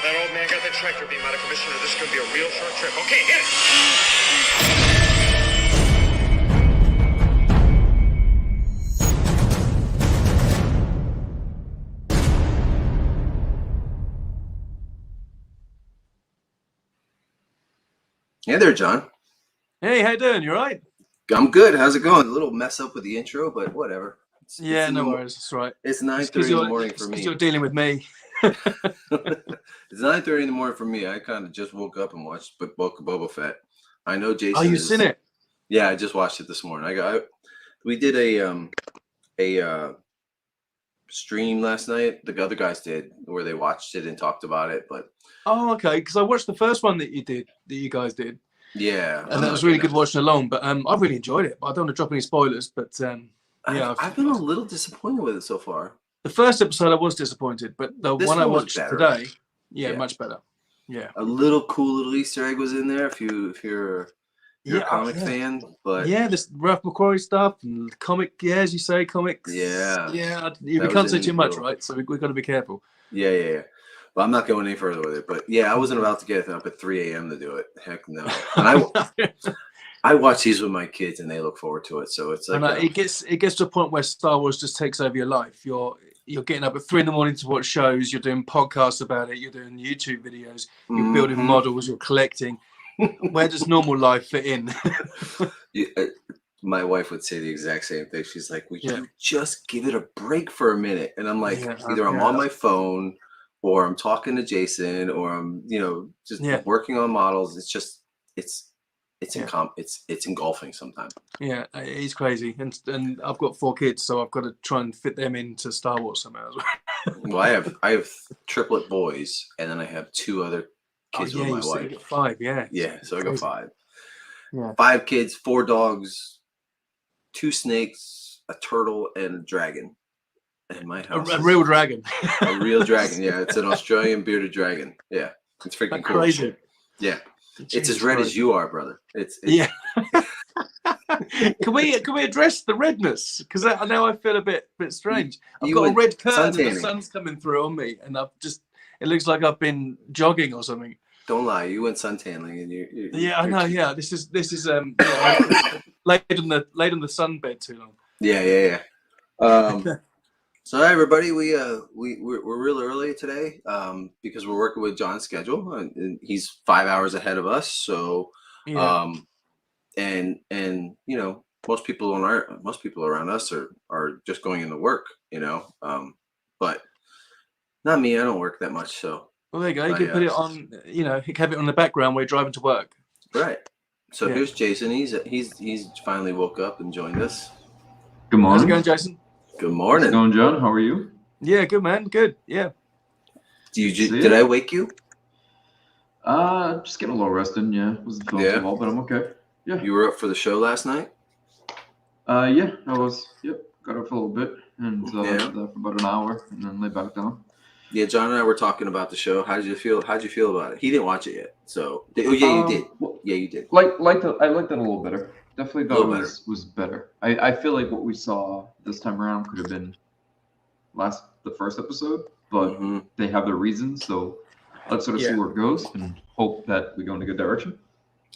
That old man got the tractor beam out of commission, or this is going to be a real short trip. Okay, hit it! Hey there, John. Hey, how you doing? You all right? I'm good. How's it going? A little mess up with the intro, but whatever. It's no worries. That's right. It's 9:30 in the morning for me. You're dealing with me. It's 9:30 in the morning for me. I kind of just woke up and watched Book of Boba Fett. I know Jason. Oh, you've seen it? Yeah, I just watched it this morning. We did a stream last night. The other guys did, where they watched it and talked about it. But okay, because I watched the first one that you guys did. Yeah, and that was really good watching along. But I've really enjoyed it. I don't want to drop any spoilers, but yeah, I've been a little disappointed with it so far. The first episode I was disappointed, but the one I watched today, much better. Yeah, a little cool little Easter egg was in there if you're a comic fan. But this Ralph McQuarrie stuff and comic, as you say, comics. Yeah. You can't say too much, right? So we've got to be careful. Yeah. Well, I'm not going any further with it, but yeah, I wasn't about to get up at 3 a.m. to do it. Heck no. And I watch these with my kids, and they look forward to it. So it's like it gets to a point where Star Wars just takes over your life. You're getting up at 3 a.m. to watch shows. You're doing podcasts about it. You're doing YouTube videos. You're building models. You're collecting. Where does normal life fit in? My wife would say the exact same thing. She's like, "Will you just give it a break for a minute?" And I'm like, either I'm on my phone, or I'm talking to Jason, or I'm just working on models. It's just it's engulfing sometimes. Yeah, it's crazy, and I've got 4 kids, so I've got to try and fit them into Star Wars somehow as well. Well, I have triplet boys, and then I have 2 other kids with my wife. You got 5, so I got 5. Yeah. 5 kids, 4 dogs, 2 snakes, a turtle, and a dragon. In my house, a real dragon. A real dragon. Yeah, it's an Australian bearded dragon. Yeah, it's freaking cool. Crazy. Yeah. It's as red as you are, brother. It's yeah. Can we address the redness? Because now I feel a bit strange. I've got a red curtain and the sun's coming through on me, and it looks like I've been jogging or something. Don't lie, you went suntanning, and you. Yeah, I know. Yeah, this is laid on the sunbed too long. Yeah. So hi everybody, we're real early today because we're working with John's schedule, and he's 5 hours ahead of us. So and most people around us are just going into work, but not me. I don't work that much, so. Well, there you go. You can put it on. You can have it on the background while you're driving to work. Right. So here's Jason. He's finally woke up and joined us. Good morning. How's it going, Jason? Good morning. How's it going, John? How are you? Yeah, good, man. Good. Yeah. Did I wake you? Just getting a little rested. Yeah, wasn't feeling too well, but I'm okay. Yeah. You were up for the show last night? Yeah, I was. Yep, got up for a little bit and there for about an hour, and then lay back down. Yeah, John and I were talking about the show. How'd you feel about it? He didn't watch it yet, so you did. Well, yeah, you did. I liked it a little better. Definitely thought it was better. I feel like what we saw this time around could have been the first episode, but they have their reasons. So let's sort of see where it goes and hope that we go in a good direction.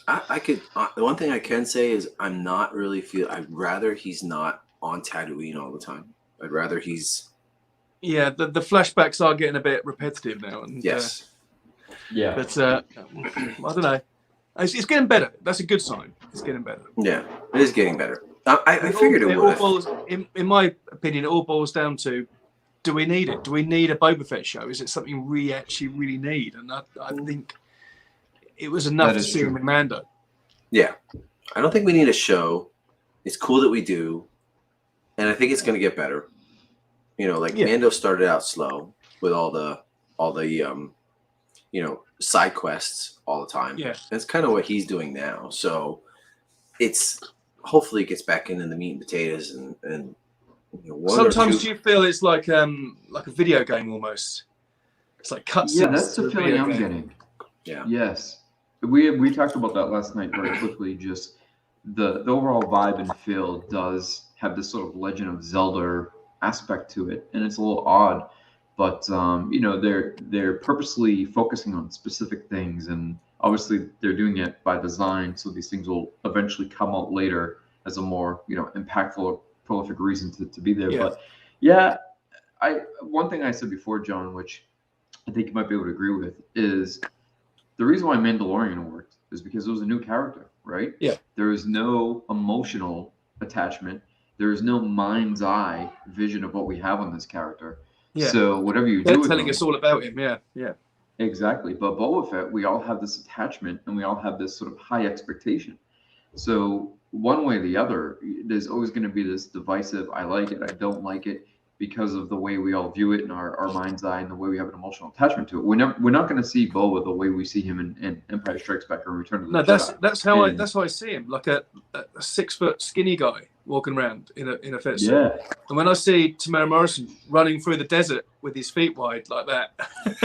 I could. The one thing I can say is I'm not really I'd rather he's not on Tatooine all the time. I'd rather he's. Yeah, the flashbacks are getting a bit repetitive now. And, yes. But I don't know. It's getting better. That's a good sign. It's getting better. Yeah, it is getting better. I figured it would. In my opinion, it all boils down to: do we need it? Do we need a Boba Fett show? Is it something we actually really need? And I think it was enough to see him in Mando. Yeah, I don't think we need a show. It's cool that we do, and I think it's going to get better. Mando started out slow with all the side quests all the time. Yeah. That's kind of what he's doing now. So hopefully it gets back into the meat and potatoes and sometimes you feel it's like a video game almost. It's like cutscenes. Yeah, that's the feeling I'm getting. Yeah. Yes. We talked about that last night very quickly. Just the overall vibe and feel does have this sort of Legend of Zelda aspect to it, and it's a little odd but they're purposely focusing on specific things, and obviously they're doing it by design, so these things will eventually come out later as a more impactful or prolific reason to be there. But yeah, one thing I said before, John, which I think you might be able to agree with, is the reason why Mandalorian worked is because it was a new character, right? Yeah. There is no emotional attachment. There is no mind's eye vision of what we have on this character. Yeah. So whatever you do with telling us all about him, yeah. Exactly. But Boba Fett, we all have this attachment and we all have this sort of high expectation. So one way or the other, there's always going to be this divisive, I like it, I don't like it, because of the way we all view it in our mind's eye and the way we have an emotional attachment to it. We're not going to see Boba the way we see him in Empire Strikes Back or Return of the Jedi. That's how I see him, like a 6 foot skinny guy walking around in a fit suit. Yeah. And when I see Tamara Morrison running through the desert with his feet wide like that,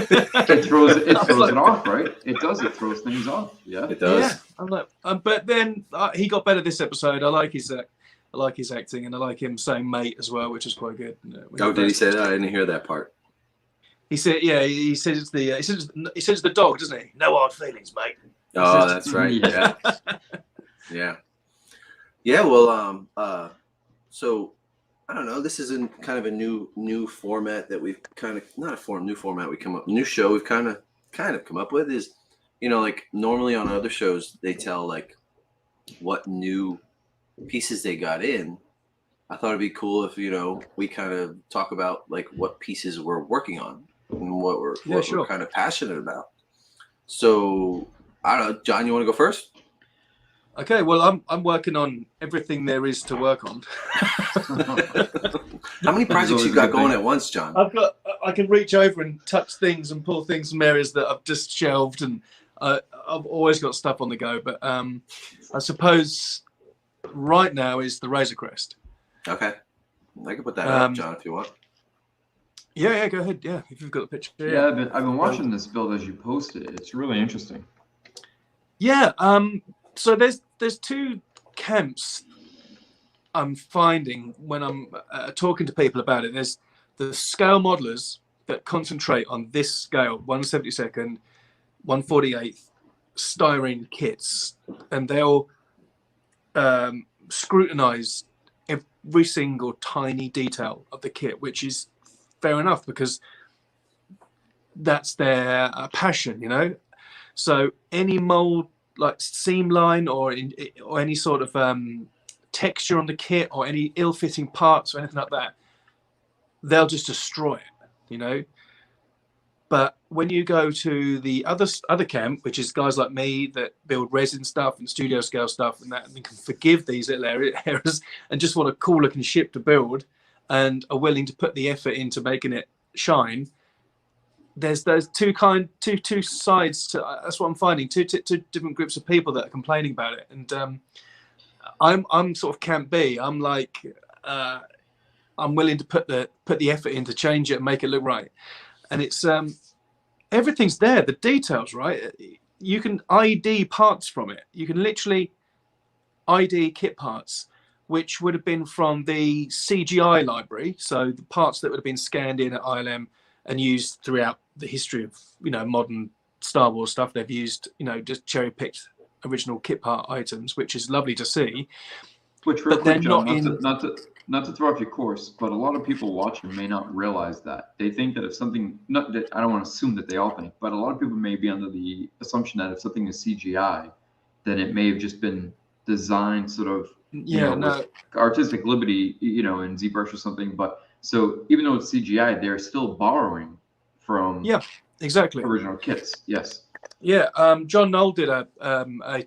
it throws it off, right? It does. It throws things off. Yeah, it does. Yeah, I'm like, but then he got better this episode. I like his acting, and I like him saying "mate" as well, which is quite good. Did he say that? I didn't hear that part. He said, yeah, he says the dog, doesn't he? No hard feelings, mate. Oh, that's right. Yeah. Yeah. Well, so I don't know. This is kind of a new format that we've kind of new show we've kind of come up with is, like normally on other shows they tell like what new pieces they got in. I thought it'd be cool if we kind of talk about like what pieces we're working on and what we're kind of passionate about. So I don't know, John, you want to go first? Okay, well I'm working on everything there is to work on. How many projects you got going at once, John? I can reach over and touch things and pull things from areas that I've just shelved, and I've always got stuff on the go. But I suppose right now is the Razor Crest. Okay, I can put that up, John, if you want. Yeah, go ahead. Yeah, if you've got the picture. Yeah, I've been watching this build as you posted it. It's really interesting. Yeah. So there's two camps I'm finding when I'm talking to people about it. There's the scale modelers that concentrate on this scale, 1/72nd, 1/48th styrene kits, and they'll scrutinize every single tiny detail of the kit, which is fair enough because that's their passion, So any mold, like seam line or any sort of texture on the kit or any ill-fitting parts or anything like that, they'll just destroy it, But when you go to the other camp, which is guys like me that build resin stuff and studio scale stuff and that, and can forgive these little errors and just want a cool looking ship to build and are willing to put the effort into making it shine, there's those two sides to that's what I'm finding, two different groups of people that are complaining about it. And I'm sort of camp B. I'm like I'm willing to put the effort in to change it and make it look right. And it's everything's there, the details, right? You can ID parts from it. You can literally ID kit parts, which would have been from the CGI library. So the parts that would have been scanned in at ILM and used throughout the history of modern Star Wars stuff. They've used just cherry picked original kit part items, which is lovely to see. Which real quick, John, not to throw off your course, but a lot of people watching may not realize that. They think that if something, not that I don't want to assume that they all think, but a lot of people may be under the assumption that if something is CGI, then it may have just been designed sort of with artistic liberty, in ZBrush or something. But so even though it's CGI, they're still borrowing from exactly original kits. Yes. Yeah, John Knoll did a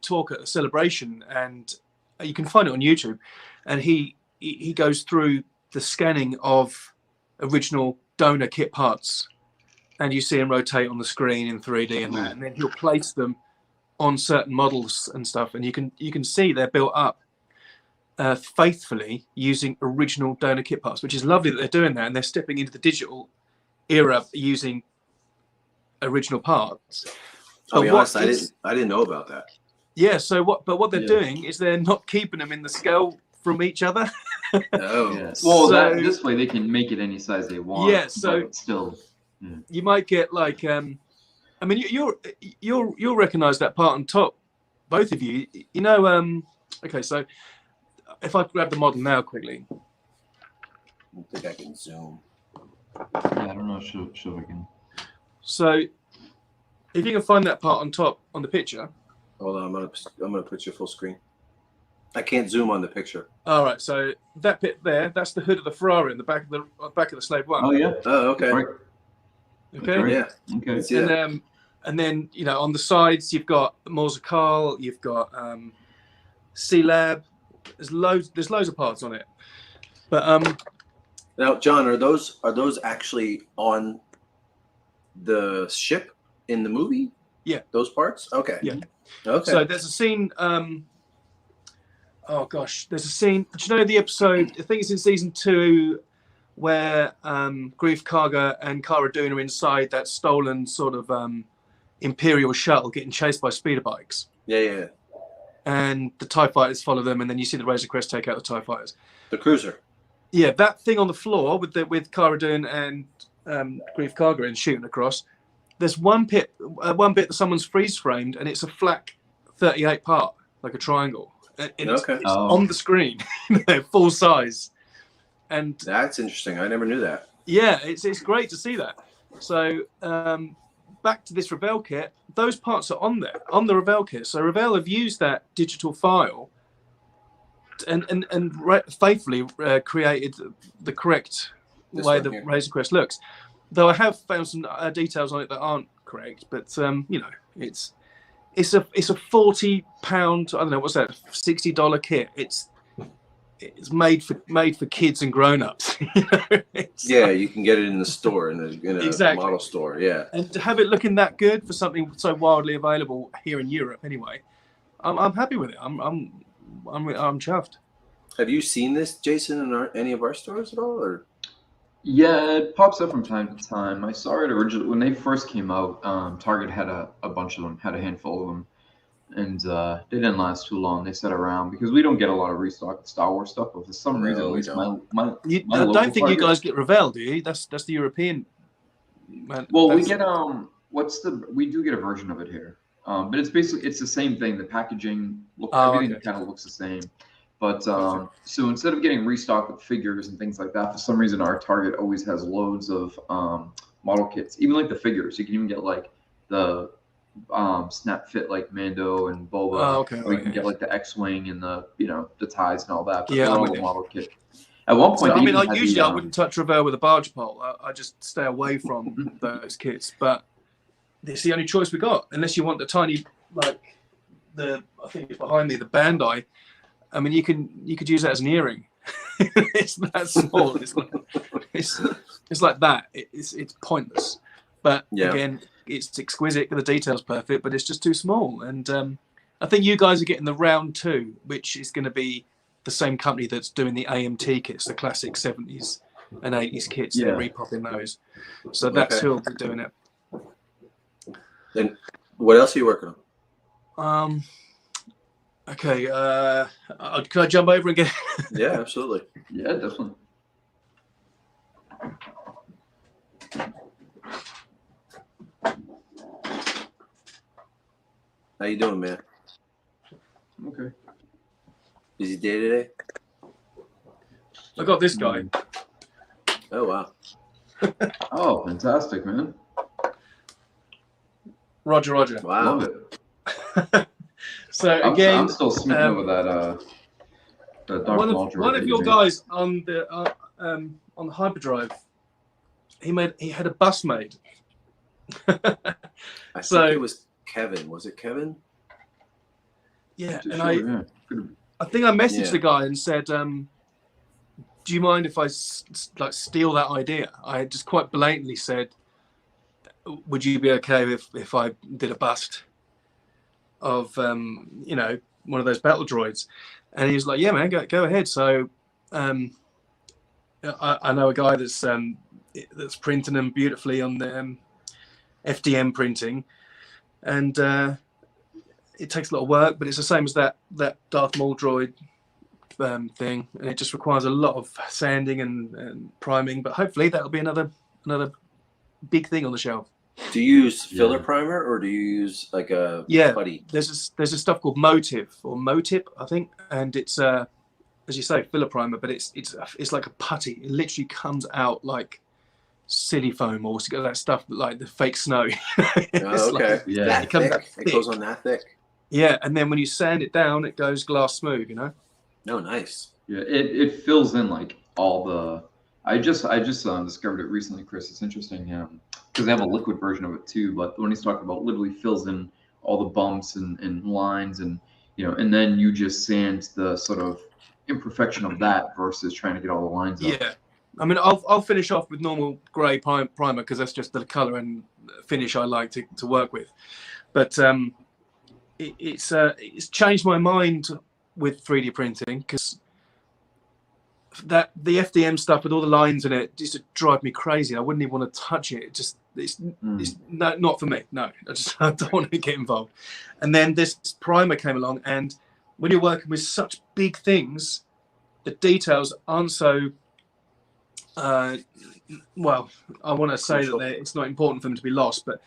talk at a celebration, and you can find it on YouTube, and he goes through the scanning of original donor kit parts, and you see him rotate on the screen in 3D and that, and then he'll place them on certain models and stuff, and you can see they're built up faithfully using original donor kit parts, which is lovely that they're doing that, and they're stepping into the digital era using original parts. I'll be honest, I didn't know about that. Yeah, so what they're doing is they're not keeping them in the scale from each other. Oh. Yes. Well, this way they can make it any size they want. Yeah, so but still you might get like, I mean, you'll recognize that part on top, both of you. You know, okay, so if I grab the model now quickly. I think I can zoom. Yeah, I don't know. Sure we can. So, if you can find that part on top on the picture. Hold on, I'm gonna put you full screen. I can't zoom on the picture. All right, so that bit there, that's the hood of the Ferrari in the back of the Slave One. Oh yeah. Oh, okay. Right. Okay. Right. Yeah. Okay. And then you know on the sides you've got Morse Carl, you've got C-Lab. There's loads of parts on it. But now, John, are those actually on the ship in the movie? Yeah. Those parts? Okay. Yeah. Okay. So there's a scene. Oh gosh, there's a scene. Do you know the episode? I think it's in season 2, where Grief Karga and Cara Dune are inside that stolen sort of Imperial shuttle, getting chased by speeder bikes. Yeah. And the TIE fighters follow them, and then you see the Razor Crest take out the TIE fighters. The cruiser. Yeah, that thing on the floor with Cara Dune and Grief Karga and shooting across. There's one bit that someone's freeze framed, and it's a flak 38 part, like a triangle. And it's on the screen, full size. And that's interesting. I never knew that. Yeah, it's great to see that. So back to this Revell kit, those parts are on there, on the Revell kit. So Revell have used that digital file and faithfully created the correct way the Razor Crest looks. Though I have found some details on it that aren't correct, but you know, it's a £40, I don't know, what's that, $60 kit. It's made for kids and grown-ups. Yeah, you can get it in the store, in a model store. Yeah, and to have it looking that good for something so wildly available here in Europe, anyway, I'm happy with it. I'm chuffed. Have you seen this, Jason, in any of our stores at all, or? Yeah, it pops up from time to time. I saw it originally when they first came out. Target had a bunch of them, had a handful of them, and they didn't last too long. They sat around because we don't get a lot of restock of Star Wars stuff, but for some reason, at least I don't think you guys get Revell, do you? That's the European. Well, we get we do get a version of it here, but it's basically the same thing. The packaging everything kind of looks the same. But so instead of getting restocked with figures and things like that, for some reason our Target always has loads of model kits, even like the figures. You can even get like the snap fit like Mando and Boba, or you can get like the X-wing and the the ties and all that. But all the model kit. At one point, I wouldn't touch Revell with a barge pole. I just stay away from those kits. But it's the only choice we got, unless you want the tiny I think it's behind me, the Bandai. I mean, you could use that as an earring. It's that small. It's like that. It's pointless. But again, it's exquisite. The detail's perfect, but it's just too small. And I think you guys are getting the round 2, which is going to be the same company that's doing the AMT kits, the classic 70s and 80s kits. They're repopping those. So that's who'll be doing it. And what else are you working on? Okay, can I jump over and get? Yeah, absolutely. Yeah, definitely. How you doing, man? Okay. Busy day today? I got this guy. Oh wow. Oh, fantastic, man. Roger. Wow. Love it. So again, I'm still smitten over that. One of your guys on the hyperdrive, he had a bus made. I think it was Kevin. Was it Kevin? Yeah, and I think I messaged the guy and said, "Do you mind if I steal that idea?" I just quite blatantly said, "Would you be okay if I did a bust of one of those battle droids?" And he was like, "Yeah, man, go ahead." So I know a guy that's printing them beautifully on the FDM printing, and it takes a lot of work, but it's the same as that Darth Maul droid thing, and it just requires a lot of sanding and priming. But hopefully that'll be another big thing on the shelf. Do you use filler primer or do you use like a putty? There's a stuff called Motive or Motip, I think, and it's as you say, filler primer, but it's like a putty. It literally comes out like silly foam, or that stuff like the fake snow. Okay, it comes out thick. It goes on that thick. Yeah, and then when you sand it down, it goes glass smooth. You know. Oh, nice. Yeah, it fills in like all the. I just discovered it recently, Chris. It's interesting because they have a liquid version of it too. But when he's talking about, literally fills in all the bumps and lines, and and then you just sand the sort of imperfection of that versus trying to get all the lines up. Yeah, I mean, I'll finish off with normal grey primer because that's just the colour and finish I like to work with. But it's changed my mind with 3D printing because the FDM stuff with all the lines in it used to drive me crazy. I wouldn't even want to touch it. It's not for me. No, I don't want to get involved. And then this primer came along, and when you're working with such big things, the details aren't so. Well, I want to say that it's not important for them to be lost, but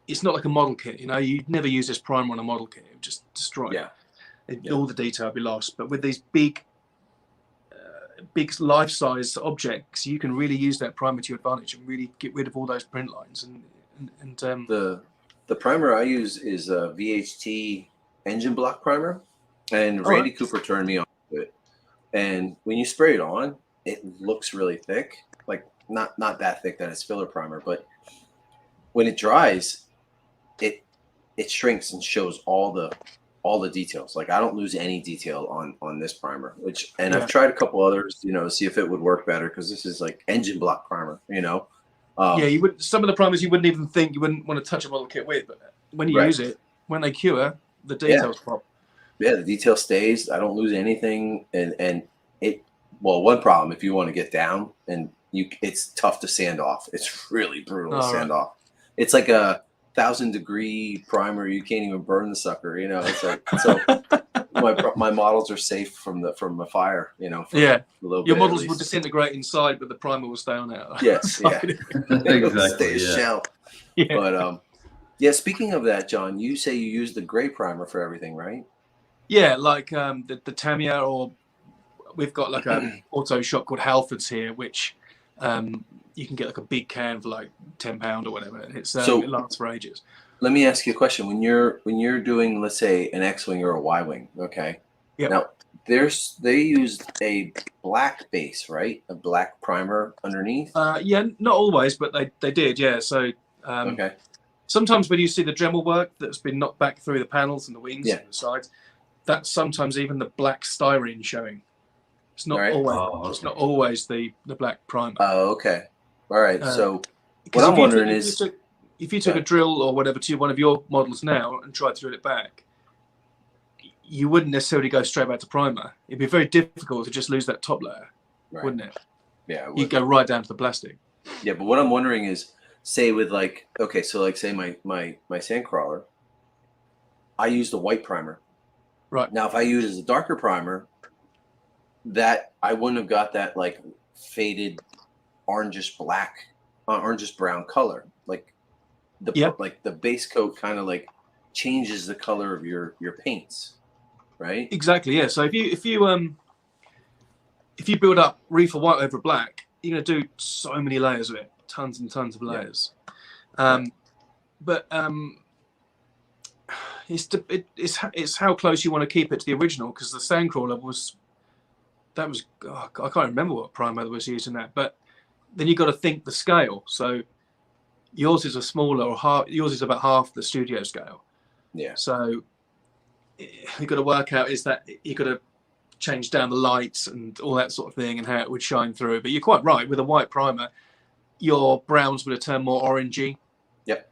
it's not like a model kit. You'd never use this primer on a model kit; it would just destroy it. All the detail would be lost. But with these big life-size objects, you can really use that primer to your advantage and really get rid of all those print lines. And the primer I use is a VHT engine block primer, and Randy Cooper turned me on to it. And when you spray it on, it looks really thick, like not that thick that it's filler primer, but when it dries, it shrinks and shows all the details. Like I don't lose any detail on this primer, I've tried a couple others, to see if it would work better, because this is like engine block primer, you would, some of the primers you wouldn't even think you wouldn't want to touch a model kit with, but when you use it, when they cure, the details pop. Yeah, the detail stays. I don't lose anything, and one problem if you want to get down and it's tough to sand off. It's really brutal to sand off. It's like a 1,000-degree primer. You can't even burn the sucker. It's like so. My models are safe from the fire. Your models will disintegrate inside, but the primer will stay on it. Yes, yeah, exactly. Stay a shell. Yeah. But speaking of that, John, you say you use the gray primer for everything, right? Yeah, like the Tamiya, or we've got like an auto shop called Halford's here, which you can get like a big can for like £10 or whatever. It lasts for ages. Let me ask you a question. When you're doing, let's say, an X-wing or a Y-wing, okay? Yeah. Now they used a black base, right? A black primer underneath. Yeah, not always, but they did. Yeah. So okay. Sometimes when you see the Dremel work that's been knocked back through the panels and the wings and the sides, that's sometimes even the black styrene showing. It's not always. It's not always the black primer. Oh, okay. All right. So what I'm wondering is, if you took a drill or whatever to one of your models now and tried to drill it back, you wouldn't necessarily go straight back to primer. It'd be very difficult to just lose that top layer, wouldn't it? Yeah. You'd go right down to the plastic. Yeah, but what I'm wondering is, say with say my Sandcrawler, I used a white primer. Right. Now, if I use a darker primer, that I wouldn't have got that like faded orangish brown color. Like the base coat kind of like changes the color of your paints, right? Exactly. Yeah. So if you build up reefer white over black, you're gonna do so many layers of it, tons and tons of layers. But it's how close you want to keep it to the original, because the Sandcrawler was I can't remember what primer was used in that, but then you got to think the scale. So yours is a smaller, or yours is about half the studio scale. Yeah. So you got to work out is that you got to change down the lights and all that sort of thing and how it would shine through. But you're quite right, with a white primer, your browns would have turned more orangey. Yep.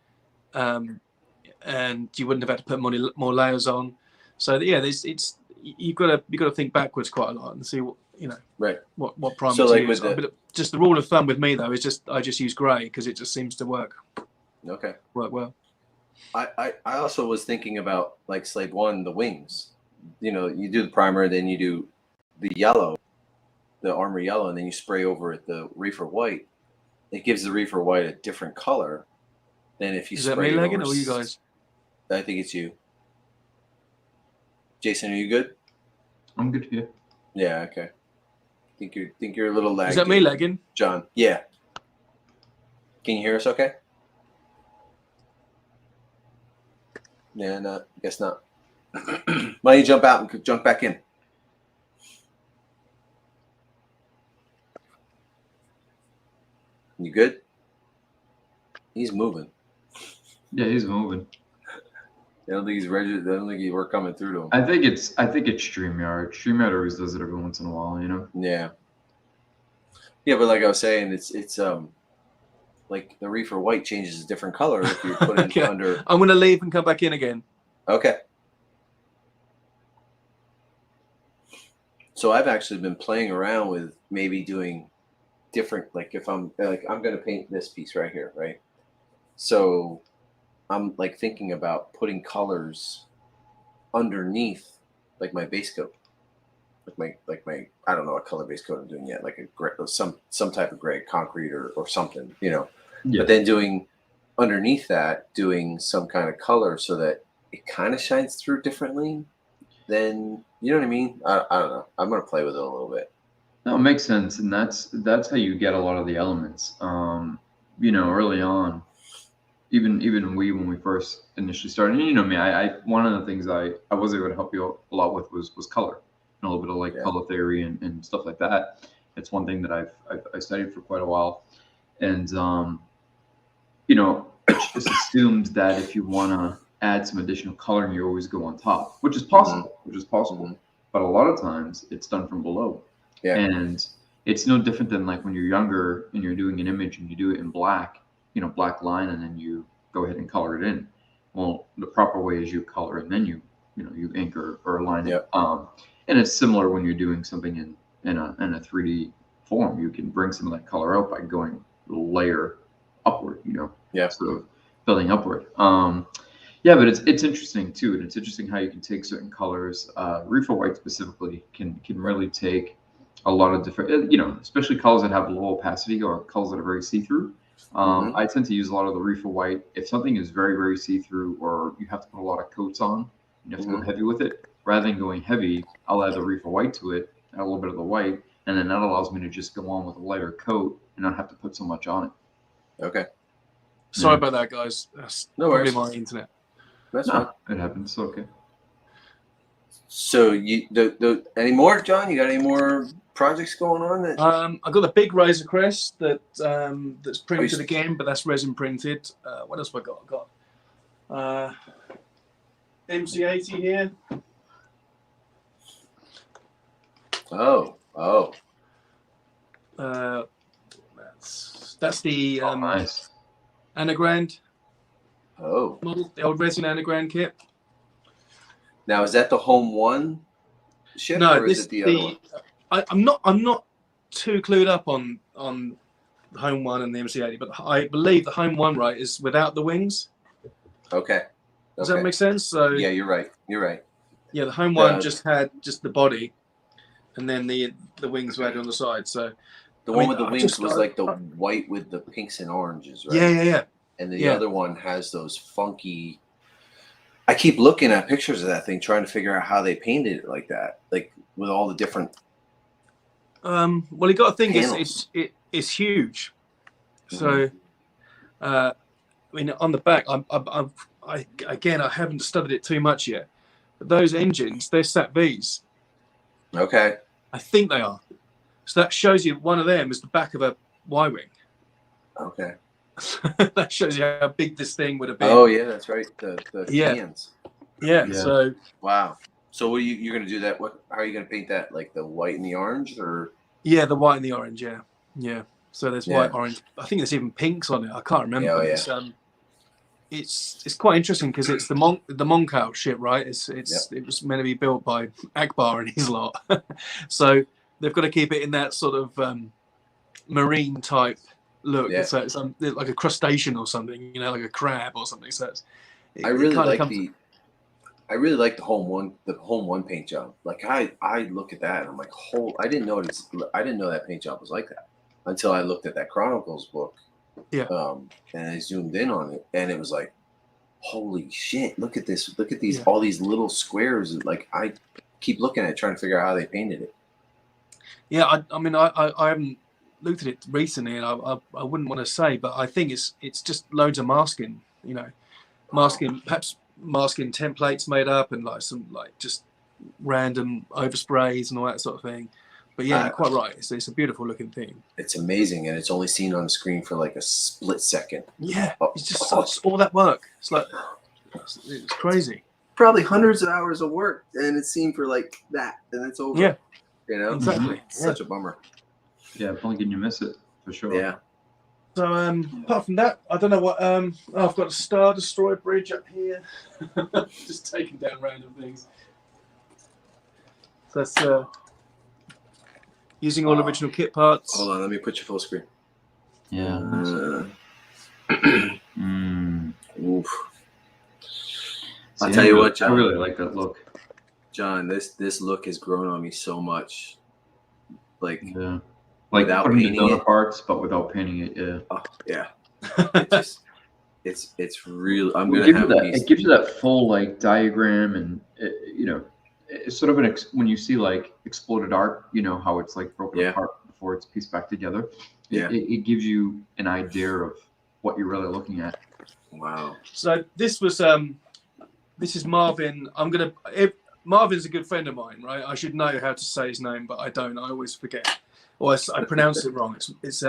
And you wouldn't have had to put more layers on. So yeah, you've got to think backwards quite a lot and see what what primer to use. But just the rule of thumb with me though is I just use grey because it just seems to work. Okay. Work well. I also was thinking about like Slave One, the wings. You do the primer, then you do the yellow, the armor yellow, and then you spray over it the reefer white. it gives the reefer white a different color than if you Is that spray me it lagging over or you guys? I think it's you. Jason, are you good? I'm good here. Yeah, okay. Think you're a little lagged. Is that me lagging? John? Yeah. Can you hear us okay? Yeah, no, guess not. Why don't you jump out and jump back in? You good? He's moving. Yeah, he's moving. I don't think he's ready. I don't think we're coming through to him. I think it's StreamYard. StreamYard always does it every once in a while, you know. Yeah. Yeah, but like I was saying, it's like the reefer white changes a different color if you're putting Okay. under. I'm gonna leave and come back in again. Okay. So I've actually been playing around with maybe doing different, like if I'm going to paint this piece right here, right? So I'm like thinking about putting colors underneath like my base coat. Like my I don't know what color base coat I'm doing yet, like a gray, some type of gray, concrete or something, you know. Yeah. But then doing underneath that, doing some kind of color so that it kind of shines through differently. Then you know what I mean? I don't know. I'm gonna play with it a little bit. No, it makes sense, and that's how you get a lot of the elements. You know, early on, even when we first initially started, and you know me, I one of the things I was able to help you a lot with was color, and a little bit of like color theory and stuff like that. It's one thing that I studied for quite a while, and you know, it's just assumed that if you want to add some additional coloring, you always go on top, which is possible, but a lot of times it's done from below. Yeah. And it's no different than like when you're younger and you're doing an image and you do it in black, you know, black line, and then you go ahead and color it in. Well, the proper way is you color and then you ink or align it. And it's similar when you're doing something in a 3D form. You can bring some of that color out by going layer upward, you know. Yeah. Sort of building upward. Yeah, but it's interesting too, and it's interesting how you can take certain colors. Reefer white specifically can really take a lot of different, you know, especially colors that have low opacity or colors that are very see-through. I tend to use a lot of the reefer white. If something is very, very see-through, or you have to put a lot of coats on, you have to go heavy with it. Rather than going heavy, I'll add the reefer white to it, add a little bit of the white, and then that allows me to just go on with a lighter coat and not have to put so much on it. Okay. Sorry about that, guys. That's probably my internet. That's fine. It happens. Okay. So you any more, John? You got any more projects going on? That I got the big Razor Crest that's printed again, but that's resin printed. What else have I got? I got MC80 here. Oh. That's the Nice. Anagrand Oh. model, the old resin Anagrand kit. Now is that the Home One ship? No, or is it the other one? I'm not too clued up on the Home One and the MC80, but I believe the Home One is without the wings. Okay. Does that make sense? So yeah, you're right. Yeah, the Home One just had the body, and then the wings were added on the side. So the one with the wings was like the white with the pinks and oranges, right? Yeah. And the other one has those funky. I keep looking at pictures of that thing, trying to figure out how they painted it like that, like with all the different. Well, you got to think it's huge. So, I mean, on the back, I haven't studied it too much yet, but those engines, they're Sat Vs. Okay. I think they are. So that shows you one of them is the back of a Y-wing. Okay. That shows you how big this thing would have been. Oh yeah, that's right. The cans. Yeah. So wow. So what are you're gonna do that? How are you gonna paint that? Like the white and the orange, or? Yeah, the white and the orange. Yeah. So there's white, orange. I think there's even pinks on it. I can't remember. It's quite interesting because it's the Moncal ship, right? It was meant to be built by Akbar and his lot. So they've got to keep it in that sort of marine type look. So it's like a crustacean or something, like a crab or something. So I really like the Home One paint job. Like I look at that and I'm like, I didn't know that paint job was like that. until I looked at that Chronicles book. Yeah. And I zoomed in on it, and it was like, holy shit! Look at this! Look at these Yeah. all these little squares. Like I keep looking at it, trying to figure out how they painted it. Yeah, I mean, I haven't looked at it recently, and I wouldn't want to say, but I think it's just loads of masking, you know, perhaps masking templates made up, and like some like just random oversprays and all that sort of thing. But yeah, you're quite right. It's a beautiful looking thing. It's amazing, and it's only seen on the screen for like a split second. Yeah, it's just it's all that work. It's like it's crazy. Probably hundreds of hours of work, and it's seen for like that, and it's over. Yeah, you know, exactly. It's such a bummer. Yeah, blink and you miss it for sure. Yeah. So apart from that, I don't know what. I've got a Star Destroyer bridge up here, just taking down random things. So that's using all original kit parts. Hold on, let me put you full screen. Yeah. Oof. See, I'll tell you what, John. I really like that look. John, this look has grown on me so much. Like, yeah, like without putting the painting donut it, parts, but without painting it. Yeah. Oh, yeah. It's real. I'm Well, gonna have a piece. it gives you that full like diagram, and you know, it's sort of when you see like exploded art, you know how it's like broken apart before it's pieced back together. Yeah. It gives you an idea of what you're really looking at. Wow. So this is Marvin. Marvin's a good friend of mine, right? I should know how to say his name, but I don't. I always forget, or I pronounce it wrong. It's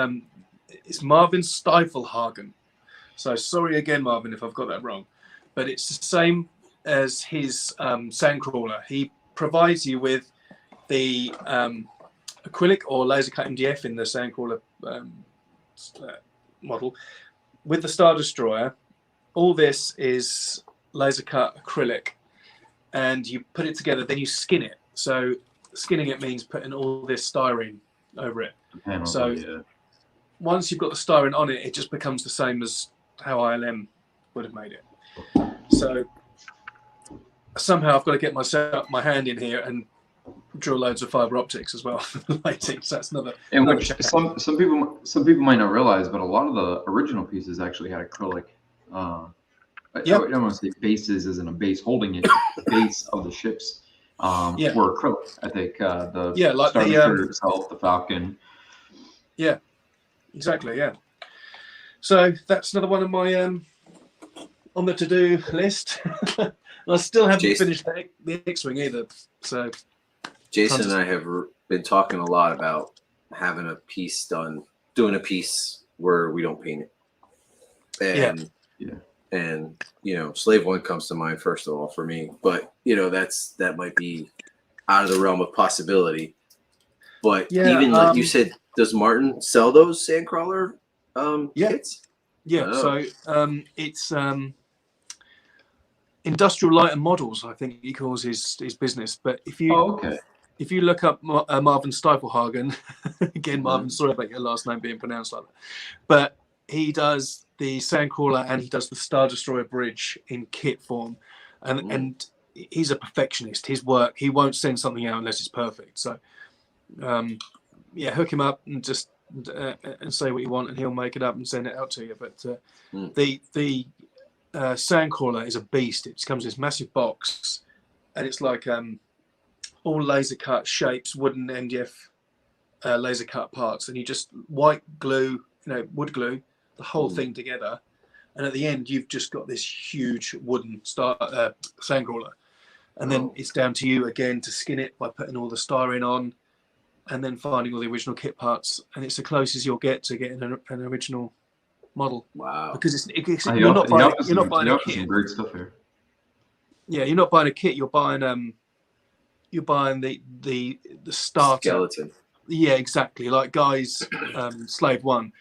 Marvin Steifelhagen. So sorry again, Marvin, if I've got that wrong. But it's the same as his Sandcrawler. He provides you with the acrylic or laser cut MDF in the Sandcrawler model. With the Star Destroyer, all this is laser cut acrylic, and you put it together, then you skin it. So skinning it means putting all this styrene over it. So once you've got the styrene on it, it just becomes the same as how ILM would have made it. So somehow I've got to get my hand in here and drill loads of fiber optics as well. Lighting. So that's another. And which some people might not realize, but a lot of the original pieces actually had acrylic. I don't want to say bases as in a base holding it. The base of the ships were acrylic. I think the Star Destroyer itself, the Falcon. Yeah, exactly. Yeah. So that's another one of my on the to-do list. I still haven't finished the X-wing either. So Jason and I have been talking a lot about having a piece done, doing a piece where we don't paint it. And you know, Slave One comes to mind first of all for me, but you know that might be out of the realm of possibility. But even like you said, does Martin sell those Sandcrawler kits? Yeah. Oh. So it's Industrial Light and Models, I think he calls his business. But if you look up Marvin Steifelhagen, again, Marvin, sorry about your last name being pronounced like that, but he does the Sandcrawler and he does the Star Destroyer bridge in kit form, and he's a perfectionist. His work, he won't send something out unless it's perfect. So hook him up and just and say what you want, and he'll make it up and send it out to you. But the Sandcrawler is a beast. It comes in this massive box, and it's like all laser cut shapes, wooden MDF laser cut parts, and you just white glue, wood glue the whole thing together, and at the end you've just got this huge wooden Sandcrawler, and then it's down to you again to skin it by putting all the styrene on, and then finding all the original kit parts, and it's the closest you'll get to getting an original model. Wow! Because you're not buying a kit. Some great stuff here. Yeah, you're not buying a kit. You're buying the starter skeleton. Yeah, exactly. Like Guy's Slave One.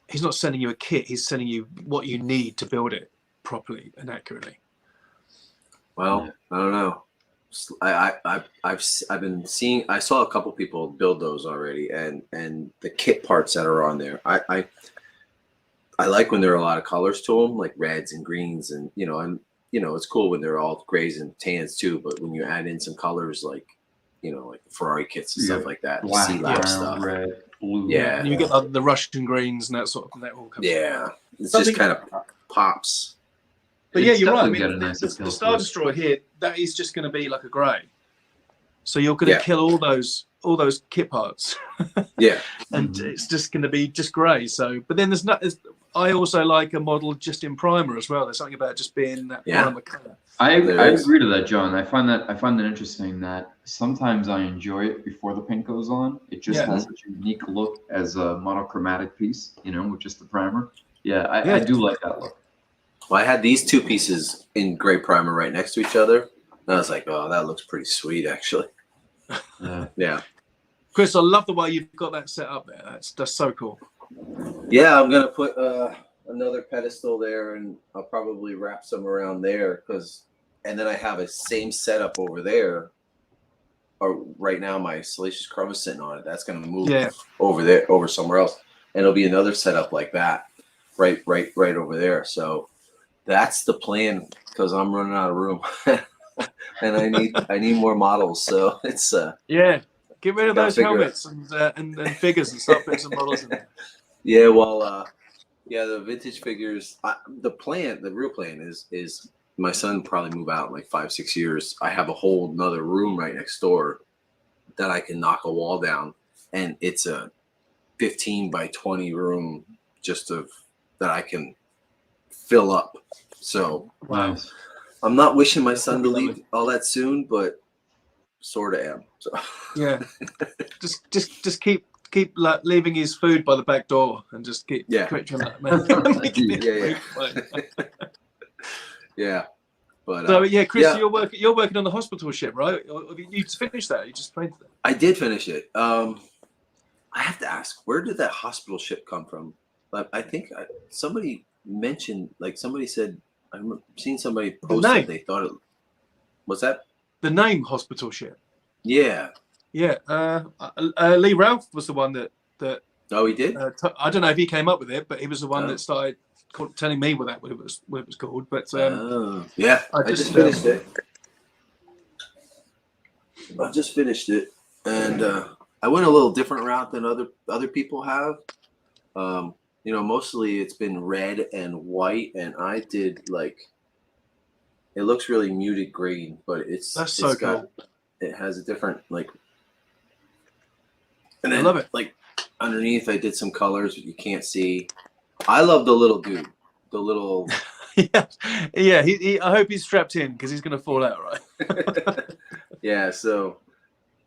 He's not sending you a kit. He's sending you what you need to build it properly and accurately. Well, I don't know. I've been seeing. I saw a couple people build those already, and the kit parts that are on there. I like when there are a lot of colors to them, like reds and greens, and it's cool when they're all grays and tans too. But when you add in some colors, like like Ferrari kits and stuff like that, black, sea lab brown, stuff, red. blue. Yeah, and you get like the Russian greens and that sort of that all comes. Yeah, it's Something- just kind of pops. But yeah, It's you're right. I definitely mean, got a nice the appeal Star to it. Destroyer here, that is just going to be like a grey. So you're going to Yeah. kill all those kit parts, Yeah, and it's just going to be just grey. So, but then I also like a model just in primer as well. There's something about just being that primer colour. I is. agree to that, John. I find that interesting that sometimes I enjoy it before the paint goes on. It just has such a unique look as a monochromatic piece, with just the primer. Yeah, I do like that look. Well, I had these two pieces in gray primer right next to each other. And I was like, oh, that looks pretty sweet, actually. Yeah. Chris, I love the way you've got that set up there. That's so cool. Yeah, I'm going to put another pedestal there, and I'll probably wrap some around there. And then I have a same setup over there. Or right now, my Salacious Chrome is sitting on it. That's going to move over there, over somewhere else. And it'll be another setup like that, right over there. So that's the plan, because I'm running out of room. And I need more models, so it's get rid of those helmets and figures and start putting some models in there. Yeah, well, the vintage figures. The real plan is my son will probably move out in like 5-6 years. I have a whole another room right next door that I can knock a wall down, and it's a 15 by 20 room that I can fill up. So Wow. I'm not wishing my son to leave all that soon, but sort of am. So yeah, just keep leaving his food by the back door and just keep trying yeah. But so Chris, you're working on the hospital ship, right? Have you finished that? You just painted it? I did finish it. I have to ask, where did that hospital ship come from? I think somebody mentioned, like somebody said, I've seen somebody post that they thought it. What's that? The name hospital ship. Yeah. Yeah. Lee Ralph was the one that. Oh, he did. I don't know if he came up with it, but he was the one that started telling me what it was called. But yeah, I just finished it. I just finished it, and I went a little different route than other people have. Mostly it's been red and white, and I did it looks really muted green, but that's so cool. It has a different and then I love it. Underneath I did some colors that you can't see. I love the little dude, the little. yeah. I hope he's strapped in because he's gonna fall out, right? Yeah. So,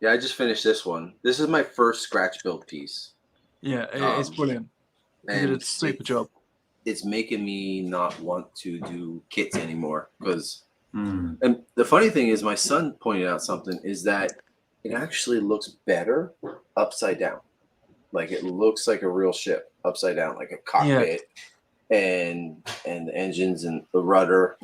I just finished this one. This is my first scratch build piece. Yeah, it's brilliant. You did a super job. It's making me not want to do kits anymore because, and the funny thing is, my son pointed out something is that it actually looks better upside down. Like it looks like a real ship upside down, like a cockpit and the engines and the rudder,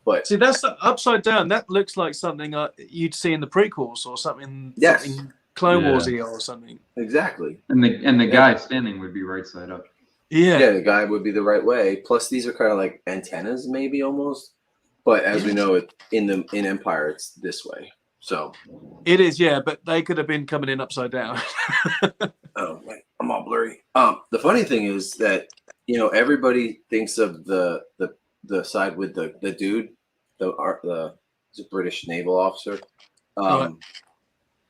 but see, that's upside down. That looks like something you'd see in the prequels or something. Yes. Something Clone Wars-y or something. Exactly. And the guy standing would be right side up. Yeah, the guy would be the right way. Plus, these are kind of like antennas, maybe almost. But as we know, in Empire, it's this way. So it is, but they could have been coming in upside down. Oh, wait, I'm all blurry. The funny thing is that everybody thinks of the side with the dude, the British naval officer. Right.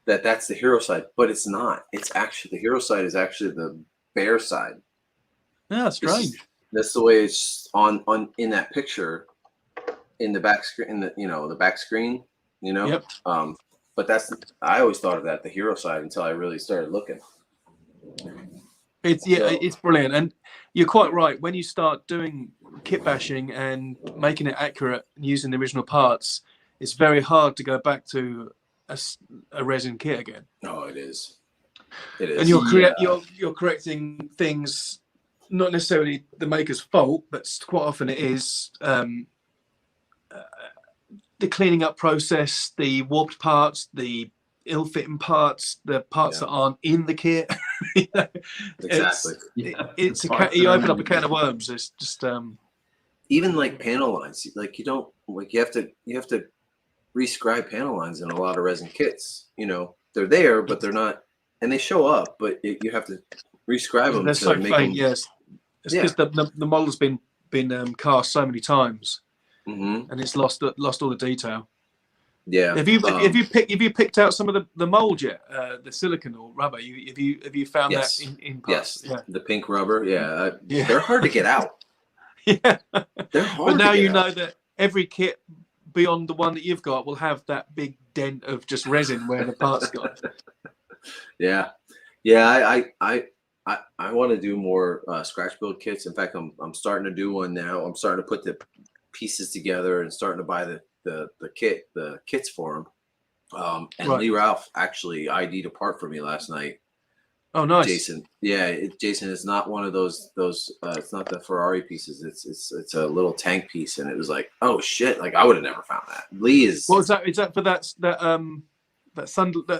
That's the hero side, but it's not. It's actually the hero side is actually the bear side. Yeah, that's strange. That's the way it's on in that picture, in the back screen, the back screen. Yep. But I always thought of that the hero side until I really started looking. It's brilliant, and you're quite right. When you start doing kit bashing and making it accurate and using the original parts, it's very hard to go back to a resin kit again. No, it is. It is. And you're correcting things, not necessarily the maker's fault, but quite often it is the cleaning up process, the warped parts, the ill-fitting parts, the parts that aren't in the kit. Exactly. It's you open up a can of worms. It's just even like panel lines. Like you don't you have to rescribe panel lines in a lot of resin kits. They're there, but they're not they show up, but you have to rescribe them They're to so make faint. them. Yes, it's because the model's been cast so many times, and it's lost all the detail. Yeah. Have you picked out some of the mold yet? The silicone or rubber? Have you found Yes. that in parts? Yes. Yeah. The pink rubber. Yeah. Yeah. They're hard to get out. Yeah. They're hard. But now to get you out. know that every kit beyond the one that you've got will have that big dent of just resin where the part's gone. Yeah. Yeah. I want to do more scratch build kits. In fact, I'm starting to do one now. I'm starting to put the pieces together and starting to buy the kits for them. And Right. Lee Ralph actually ID'd a part for me last night. Oh, nice. Jason. Yeah, Jason is not one of those. It's not the Ferrari pieces. It's a little tank piece, and it was like, oh shit! Like I would have never found that. Lee is. What was that? Is that for that another Sunderland,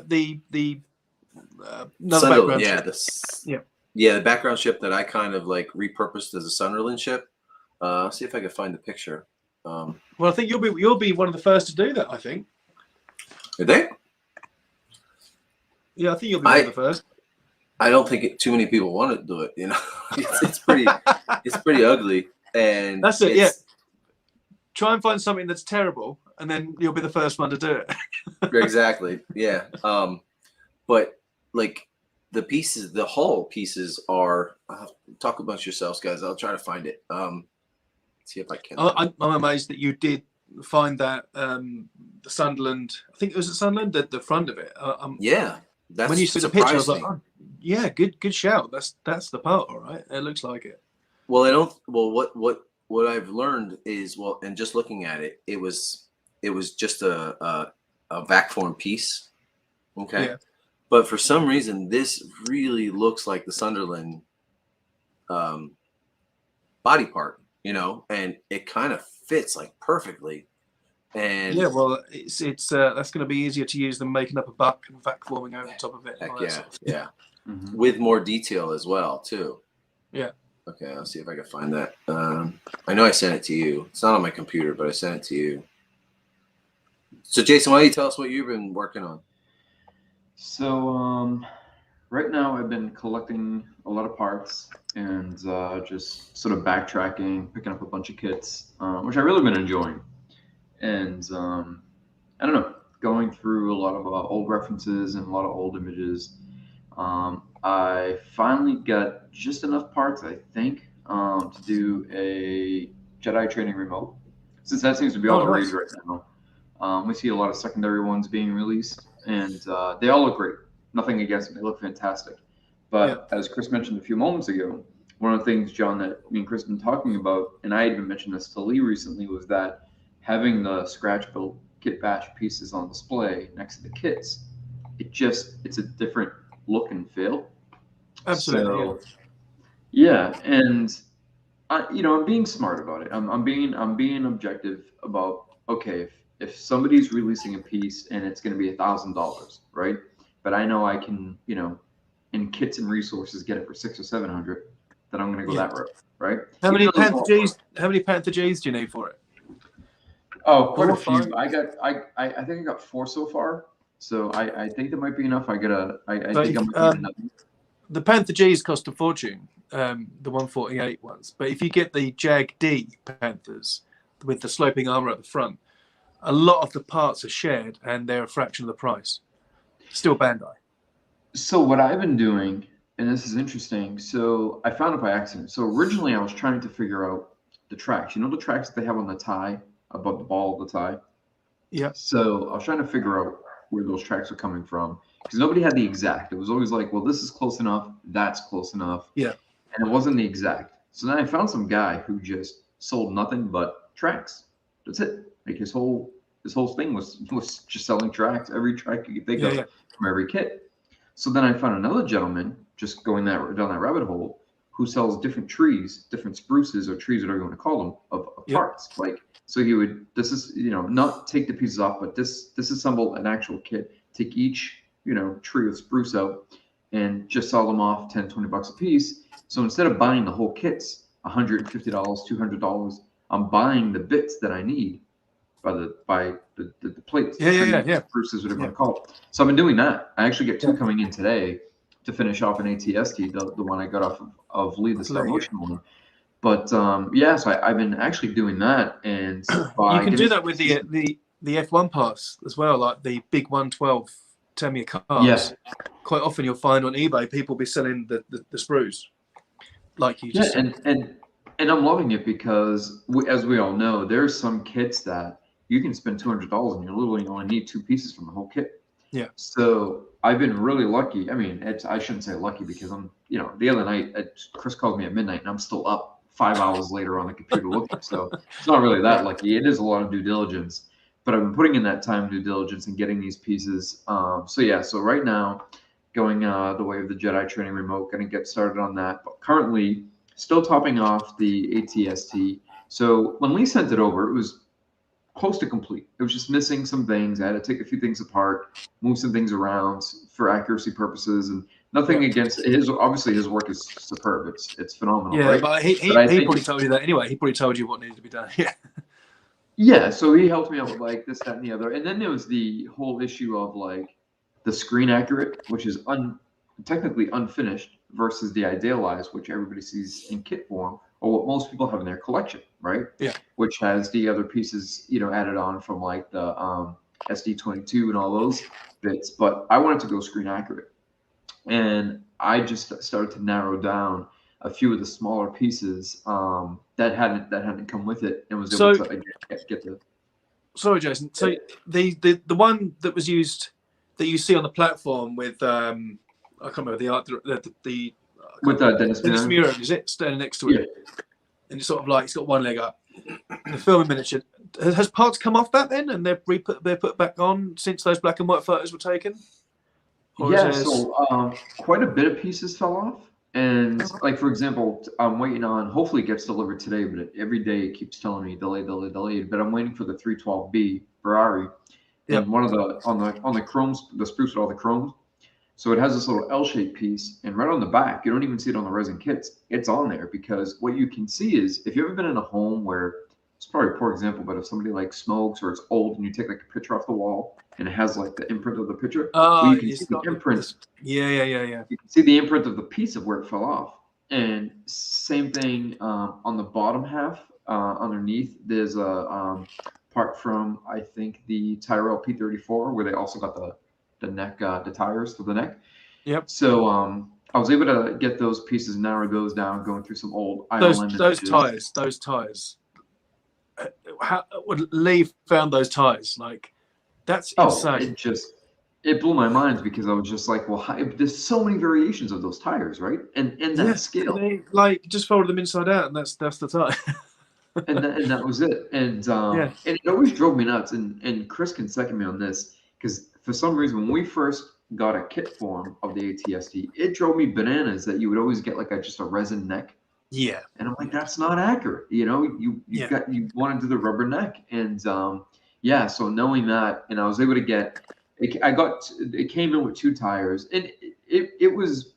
background ship? The background ship that I kind of like repurposed as a Sunderland ship. I'll see if I can find the picture. Well, I think you'll be one of the first to do that. I think. Are they? Yeah, I think you'll be one of the first. I don't think too many people want to do it. You know, it's pretty ugly, and that's it. Yeah. Try and find something that's terrible, and then you'll be the first one to do it. Exactly. Yeah. But like the pieces, the hull pieces are. Talk about yourselves, guys. I'll try to find it. See if I can. I'm amazed that you did find that the Sunderland. I think it was at Sunderland. The front of it. Yeah. That's when you see the picture, I was like, oh, yeah, good shout. That's the part, all right. It looks like it. Well, I don't. Well, what I've learned is and just looking at it, it was just a vac form piece, okay. Yeah. But for some reason, this really looks like the Sunderland body part, you know, and it kind of fits like perfectly. And yeah, well, it's that's going to be easier to use than making up a buck and vac forming over the top of it. Heck yeah, yeah, with more detail as well too. Yeah. Okay, I'll see if I can find that. I know I sent it to you. It's not on my computer, but I sent it to you. So, Jason, why don't you tell us what you've been working on? So, right now I've been collecting a lot of parts and just sort of backtracking, picking up a bunch of kits, which I've really been enjoying. And I don't know, going through a lot of old references and a lot of old images. I finally got just enough parts, I think, to do a Jedi training remote. Since that seems to be all the rage right now. We see a lot of secondary ones being released, and they all look great. Nothing against them. They look fantastic. But as Chris mentioned a few moments ago, one of the things, John, that me and Chris have been talking about, and I even mentioned this to Lee recently, was that having the scratch built kit bash pieces on display next to the kits, it's a different look and feel. Absolutely. So, yeah, and I'm being smart about it. I'm being objective about, okay, if somebody's releasing a piece and it's going to be $1,000, right? But I know I can, in kits and resources get it for $600 or $700, then I'm going to go that route, right? How many Panther Gs do you need for it? Oh, quite a few. I think I got 4 so far. So I think that might be enough. I think I'm enough. The Panther Gs cost a fortune, the 148 ones. But if you get the Jag D Panthers with the sloping armor at the front, a lot of the parts are shared and they're a fraction of the price. Still Bandai. So what I've been doing, and this is interesting, so I found it by accident. So originally I was trying to figure out the tracks. You know the tracks that they have on the tie, above the ball of the tie? Yeah. So I was trying to figure out where those tracks are coming from, because nobody had the exact. It was always like, well, this is close enough, that's close enough. Yeah. And it wasn't the exact. So then I found some guy who just sold nothing but tracks. That's it. Like his whole thing was just selling tracks, every track you could think of from every kit. So then I found another gentleman just going down that rabbit hole who sells different trees, different spruces or trees, whatever you want to call them, of parts. Like, so he would, not take the pieces off, but disassemble an actual kit, take each, tree of spruce out and just sell them off $10-20 a piece. So instead of buying the whole kits, $150, $200, I'm buying the bits that I need by the plates, spruces, whatever you want to call it. So I've been doing that. I actually get 2 coming in today. to finish off an ATST, the one I got off of Lee, the stop Yeah. motion one. But so I've been actually doing that, and You can do that with the F1 pass as well, like the big 112 Tamiya cars. Yeah. Quite often you'll find on eBay people be selling the sprues, like you just said. And I'm loving it because as we all know, there's some kits that you can spend $200 and you literally only need 2 pieces from the whole kit. Yeah. So I've been really lucky. I mean, I shouldn't say lucky because I'm, the other night Chris called me at midnight and I'm still up 5 hours later on the computer looking. So it's not really that lucky. It is a lot of due diligence, but I've been putting in that time due diligence and getting these pieces. So right now, going the way of the Jedi training remote, going to get started on that. But currently, still topping off the ATST. So when Lee sent it over, it was close to complete. It was just missing some things. I had to take a few things apart, move some things around for accuracy purposes, and nothing against his. Obviously, his work is superb. It's phenomenal. Yeah, right? but he probably told you that anyway. He probably told you what needed to be done. Yeah. Yeah. So he helped me out with like this, that, and the other. And then there was the whole issue of like the screen accurate, which is technically unfinished, versus the idealized, which everybody sees in kit form, or what most people have in their collection, right? Yeah. Which has the other pieces, added on from like the SD22 and all those bits. But I wanted to go screen accurate, and I just started to narrow down a few of the smaller pieces that hadn't come with it, and was able to get the. Sorry, Jason. So the one that was used that you see on the platform with I can't remember the art with Dennis Muir, is it standing next to it? And it's sort of like it's got one leg up. The film in miniature. Has parts come off that then, and they're put back on since those black and white photos were taken? So quite a bit of pieces fell off, and like for example, I'm waiting on. Hopefully, it gets delivered today, but every day it keeps telling me delayed. But I'm waiting for the 312B Ferrari, and one of the on the chromes, the spruce with all the chromes. So it has this little L-shaped piece, and right on the back, you don't even see it on the resin kits. It's on there because what you can see is if you've ever been in a home where it's probably a poor example, but if somebody like smokes or it's old and you take like a picture off the wall and it has like the imprint of the picture, you can see the imprint. Yeah. You can see the imprint of the piece of where it fell off. And same thing on the bottom half underneath. There's a part from I think the Tyrrell P34 where they also got the neck, the tires for the neck. Yep. So I was able to get those pieces, narrow those down, going through some old those tires. How would Lee found those tires? Like, that's insane. It blew my mind because I was just like, well, there's so many variations of those tires, right? And that scale. They, like, just folded them inside out, and that's the tire. and that was it. And and it always drove me nuts. And Chris can second me on this because for some reason, when we first got a kit form of the ATSD, it drove me bananas that you would always get like just a resin neck. Yeah. And I'm like, that's not accurate. You want to do the rubber neck. And so knowing that, and I was able to get it came in with 2 tires, and it was,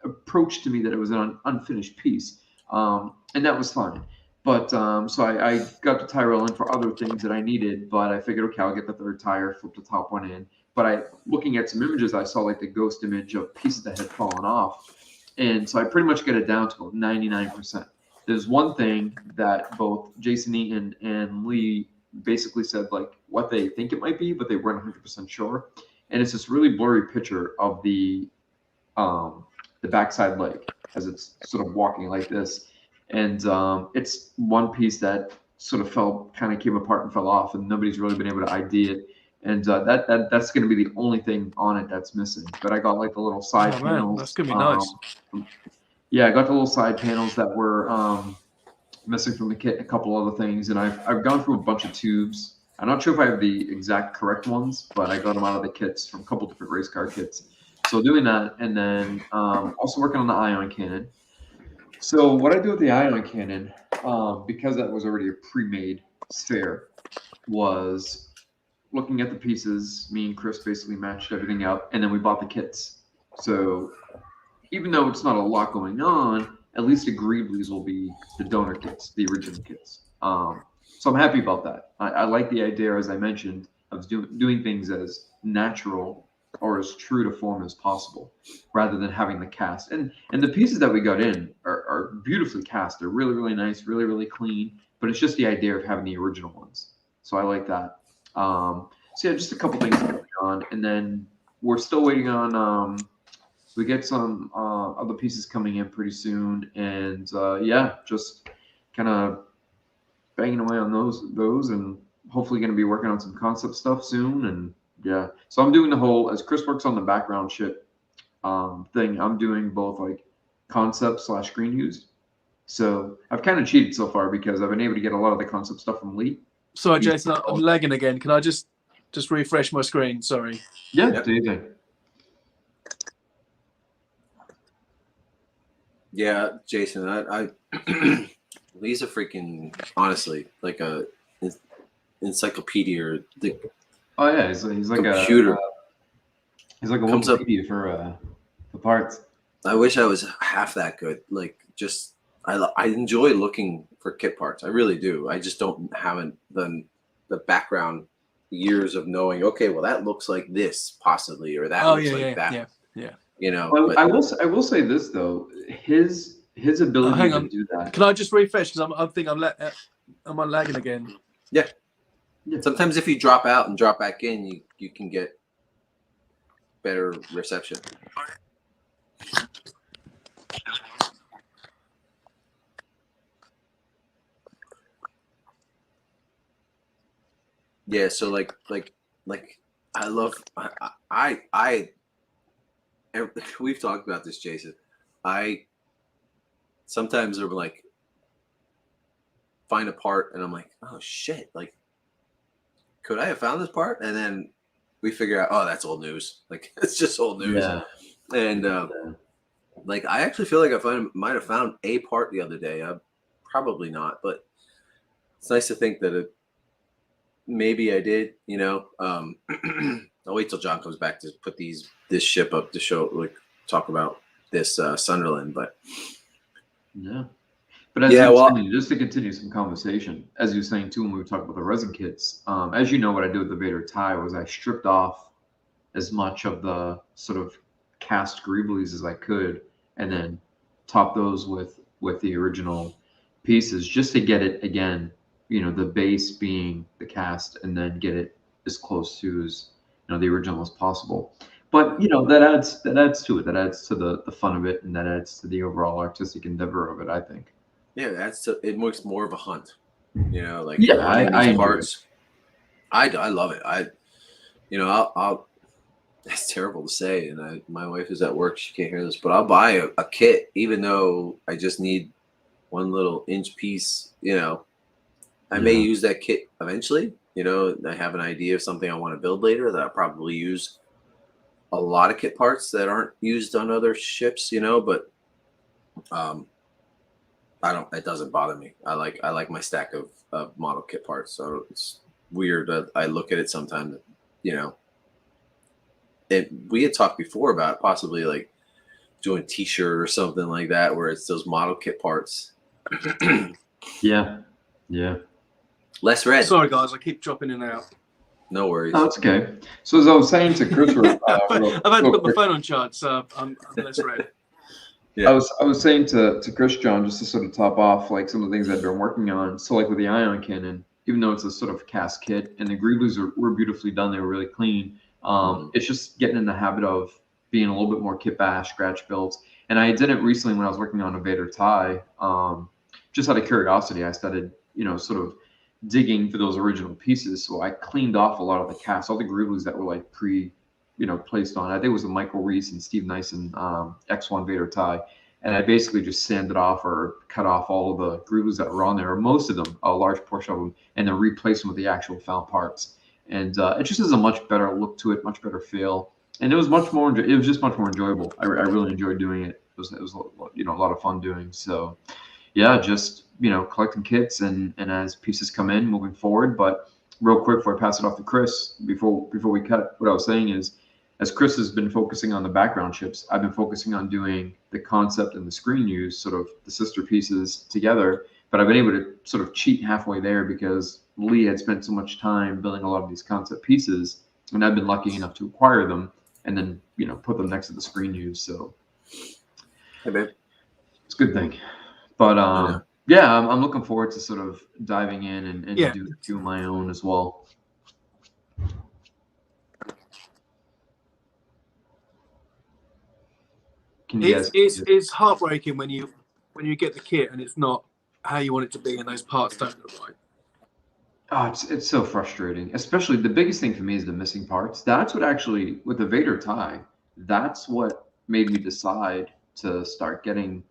approached to me that it was an unfinished piece. And that was fine. But so I got the Tyrrell in for other things that I needed, but I figured, okay, I'll get the 3rd tire, flip the top one in. But looking at some images, I saw like the ghost image of pieces that had fallen off. And so I pretty much get it down to about 99%. There's one thing that both Jason Eaton and Lee basically said like what they think it might be, but they weren't 100% sure. And it's this really blurry picture of the backside leg as it's sort of walking like this. And it's one piece that sort of came apart and fell off, and nobody's really been able to ID it. And that's going to be the only thing on it that's missing. But I got like the little side panels. That's going to be nice. Yeah, I got the little side panels that were missing from the kit, a couple other things. And I've gone through a bunch of tubes. I'm not sure if I have the exact correct ones, but I got them out of the kits from a couple different race car kits. So doing that, and then also working on the ion cannon. So what I do with the ion cannon, because that was already a pre-made sphere, was looking at the pieces. Me and Chris basically matched everything up, and then we bought the kits. So even though it's not a lot going on, at least the Greeblies will be the donor kits, the original kits. So I'm happy about that. I like the idea, as I mentioned, of doing things as natural or as true to form as possible, rather than having the cast. And the pieces that we got in are beautifully cast. They're really, really nice, really, really clean. But it's just the idea of having the original ones. So I like that. So yeah, just a couple things going on, and then we're still waiting on. We get some other pieces coming in pretty soon, and yeah, just kind of banging away on those, and hopefully going to be working on some concept stuff soon. And yeah, so I'm doing the whole, as Chris works on the background shit thing, I'm doing both like concept / screen used. So I've kind of cheated so far because I've been able to get a lot of the concept stuff from Lee. Sorry, Jason, I'm lagging again. Can I just refresh my screen? Sorry. Yeah, Yep. do you think? Yeah, Jason, I Lee's a freaking, honestly, like a encyclopedia. Oh yeah, he's like computer. He's like a Comes up- Wikipedia for the parts. I wish I was half that good. Like, just I enjoy looking for kit parts. I really do. I just haven't done the background years of knowing. Okay, well that looks like this possibly, or that looks like that. Yeah. You know, Well, but I will say this though, his ability hang to on. do that. Can I just refresh? Because am I lagging again? yeah. Sometimes if you drop out and drop back in, you can get better reception. Yeah, so like I love we've talked about this, Jason. I sometimes are like find a part and I'm like, oh shit, like could I have found this part? And then we figure out, oh, that's old news. Like it's just old news. Yeah. And like I actually feel like I might have found a part the other day. Probably not, but it's nice to think that maybe I did, you know. I'll wait till John comes back to put this ship up to show, like, talk about this Sunderland. But yeah, but as just to continue some conversation, as you were saying too, when we were talking about the resin kits, as you know, what I did with the Vader tie was I stripped off as much of the sort of cast greeblies as I could, and then top those with the original pieces, just to get it again, you know, the base being the cast, and then get it as close to the original as possible. But you know, that adds to it. That adds to the fun of it, and that adds to the overall artistic endeavor of it, I think. Yeah, it makes more of a hunt. You know, like I enjoy parts. I love it. I'll it's terrible to say, and my wife is at work, she can't hear this, but I'll buy a kit even though I just need one little inch piece, you know. I may use that kit eventually, you know. I have an idea of something I want to build later that I'll probably use a lot of kit parts that aren't used on other ships, you know, but it doesn't bother me. I like my stack of model kit parts. So it's weird that I look at it sometimes, you know. We had talked before about possibly like doing a t-shirt or something like that where it's those model kit parts. Yeah. Less red. Sorry guys, I keep dropping in and out. No worries. Oh, that's okay. So as I was saying to Chris, I've had to put my phone on charge, so I'm less red. Yeah. I was saying to Chris John, just to sort of top off like some of the things I've been working on. So like with the ion cannon, even though it's a sort of cast kit and the greeblies were beautifully done, they were really clean. It's just getting in the habit of being a little bit more kit bash, scratch built. And I did it recently when I was working on a Vader tie. Just out of curiosity, I started, you know, sort of digging for those original pieces. So I cleaned off a lot of the cast, all the greeblies that were like placed on. I think it was the Michael Reese and Steve Nyson X1 Vader tie. And I basically just sanded off or cut off all of the greeblies that were on there, or most of them, a large portion of them, and then replaced them with the actual found parts. And it just has a much better look to it, much better feel. And it was much more. It was just much more enjoyable. I really enjoyed doing it. It was a lot of fun doing. So yeah, just collecting kits and as pieces come in, moving forward. But real quick before I pass it off to Chris, before we cut, what I was saying is, as Chris has been focusing on the background ships, I've been focusing on doing the concept and the screen use, sort of the sister pieces together. But I've been able to sort of cheat halfway there because Lee had spent so much time building a lot of these concept pieces, and I've been lucky enough to acquire them. and then put them next to the screen use. So Hey, babe. it's a good thing. But yeah, I'm looking forward to sort of diving in and do my own as well. It's heartbreaking when you get the kit and it's not how you want it to be, and those parts don't look right. Oh, it's so frustrating. Especially the biggest thing for me is the missing parts. That's what actually, with the Vader tie, that's what made me decide to start getting,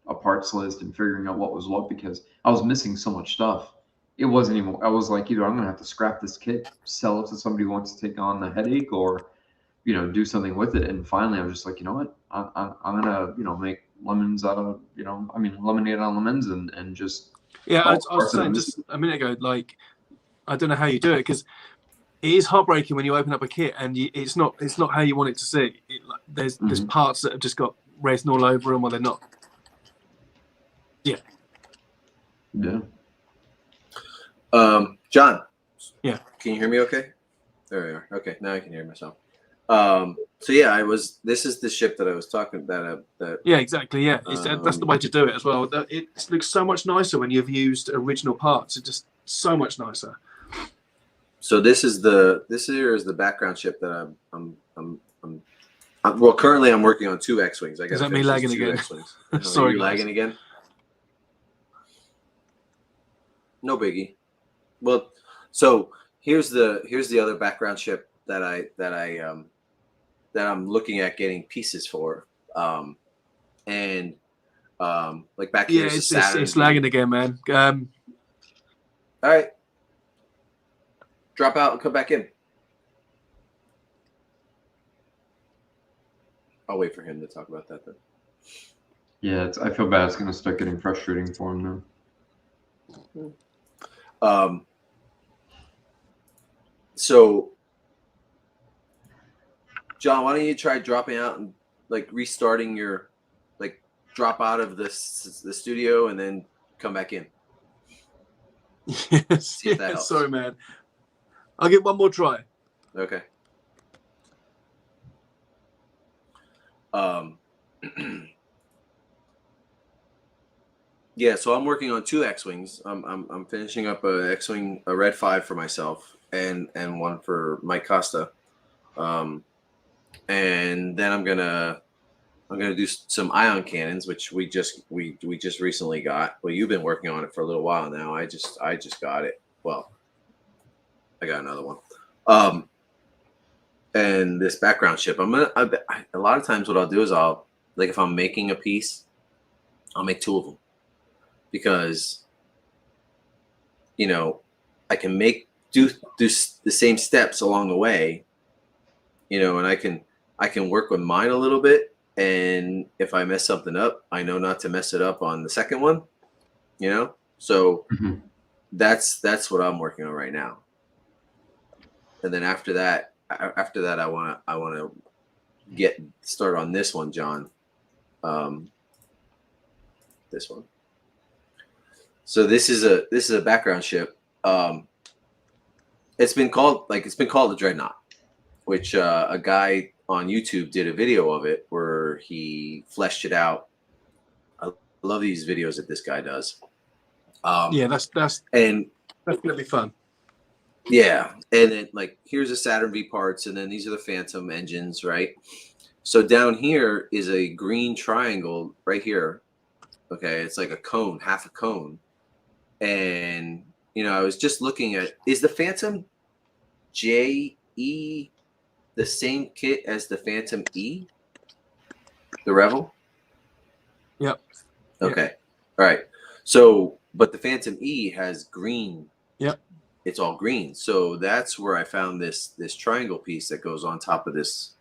a parts list and figuring out what was what, because I was missing so much stuff. It wasn't even, I was like, either I'm going to have to scrap this kit, sell it to somebody who wants to take on the headache, or, do something with it. And finally, I was just like, you know what? I'm going to, make lemons out of, lemonade out of lemons and just. Yeah, I was saying just a minute ago, like, I don't know how you do it, because it is heartbreaking when you open up a kit and it's not how you want it to see. There's parts that have just got resin all over them, or they're not. Yeah. Yeah. John. Yeah. Can you hear me? Okay. There we are. Okay, now I can hear myself. So yeah, this is the ship that I was talking that. Yeah, exactly. Yeah, that's the way to do it as well. It looks so much nicer when you've used original parts. It's just so much nicer. So this here is the background ship that well, currently I'm working on 2 X-wings. I got. Is that me lagging again? Sorry, you lagging again. No biggie. Well, so here's the other background ship that I'm looking at getting pieces for, and like back here. Yeah, it's lagging again, man. All right, drop out and come back in. I'll wait for him to talk about that then. Yeah, I feel bad. It's going to start getting frustrating for him now. So, John, why don't you try dropping out and like restarting your, like, drop out of the studio and then come back in. Yes. See if that helps. Sorry, man. I'll give one more try. Okay. Yeah, so I'm working on 2 X-wings. I'm finishing up a X-wing, a Red 5 for myself, and one for Mike Costa. And then I'm gonna do some ion cannons, which we just recently got. Well, you've been working on it for a little while now. I just got it. Well, I got another one. And this background ship, a lot of times what I'll do is if I'm making a piece, I'll make 2 of them, because I can do the same steps along the way, and I can work with mine a little bit, and if I mess something up, I know not to mess it up on the second one, so that's what I'm working on right now. And then after that I want to start on this one, John. This one. So this is a background ship. It's been called the Dreadnought, which a guy on YouTube did a video of it where he fleshed it out. I love these videos that this guy does. Yeah, that's gonna be fun. Yeah, and then here's the Saturn V parts, and then these are the Phantom engines, right? So down here is a green triangle right here. Okay, it's like a cone, half a cone. And I was just looking at, is the Phantom JE the same kit as the Phantom E? The Rebel? Yep. Okay. Yep. All right. So, but the Phantom E has green. Yep. It's all green. So that's where I found this triangle piece that goes on top of this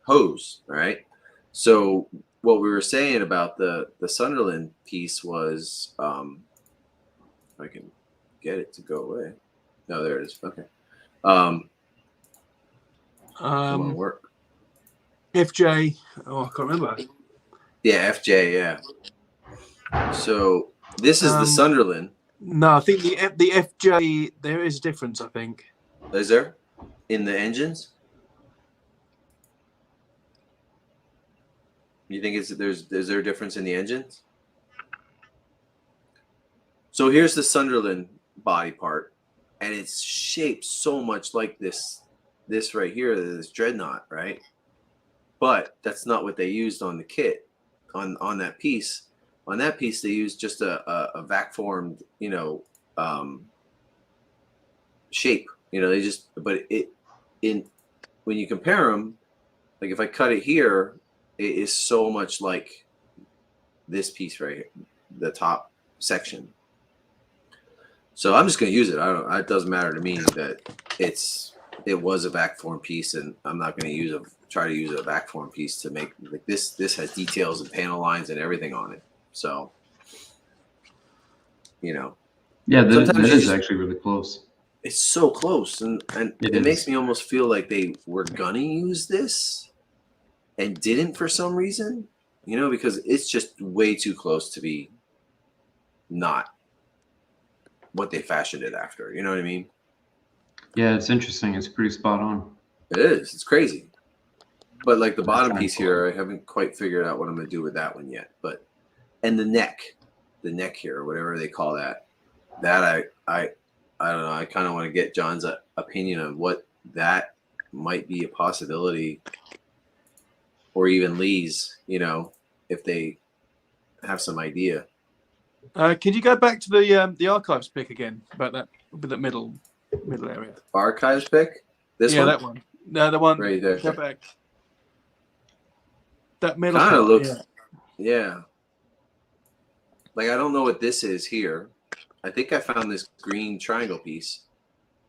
hose, right? So what we were saying about the Sunderland piece was, if I can get it to go away. No, there it is. Okay. Come on, work. FJ. Oh, I can't remember. Yeah, FJ. Yeah. So this is the Sunderland. No, I think the FJ. There is a difference, I think. Is there in the engines? You think is there a difference in the engines? So here's the Sunderland body part, and it's shaped so much like this right here, this dreadnought, right? But that's not what they used on the kit, on that piece. On that piece, they used just a vac formed, shape. They just, but when you compare them, like if I cut it here, it is so much like this piece right here, the top section. So I'm just going to use it. It doesn't matter to me that it was a vac form piece, and I'm not going to try to use a vac form piece to make like this. This has details and panel lines and everything on it. So, yeah, that is actually really close. It's so close, and it makes me almost feel like they were gonna use this and didn't for some reason, because it's just way too close to be not what they fashioned it after. You know what I mean? Yeah, it's interesting. It's pretty spot on. It is. It's crazy. But like the bottom piece here, I haven't quite figured out what I'm gonna do with that one yet. And the neck here, or whatever they call that I don't know. I kind of want to get John's opinion on what that might be a possibility, or even Lee's, if they have some idea. Can you go back to the archives pick again about that middle area? Archives pick? This one? Yeah, that one. No, the one right there. Go back. That middle kind of looks. Yeah. Like I don't know what this is here. I think I found this green triangle piece,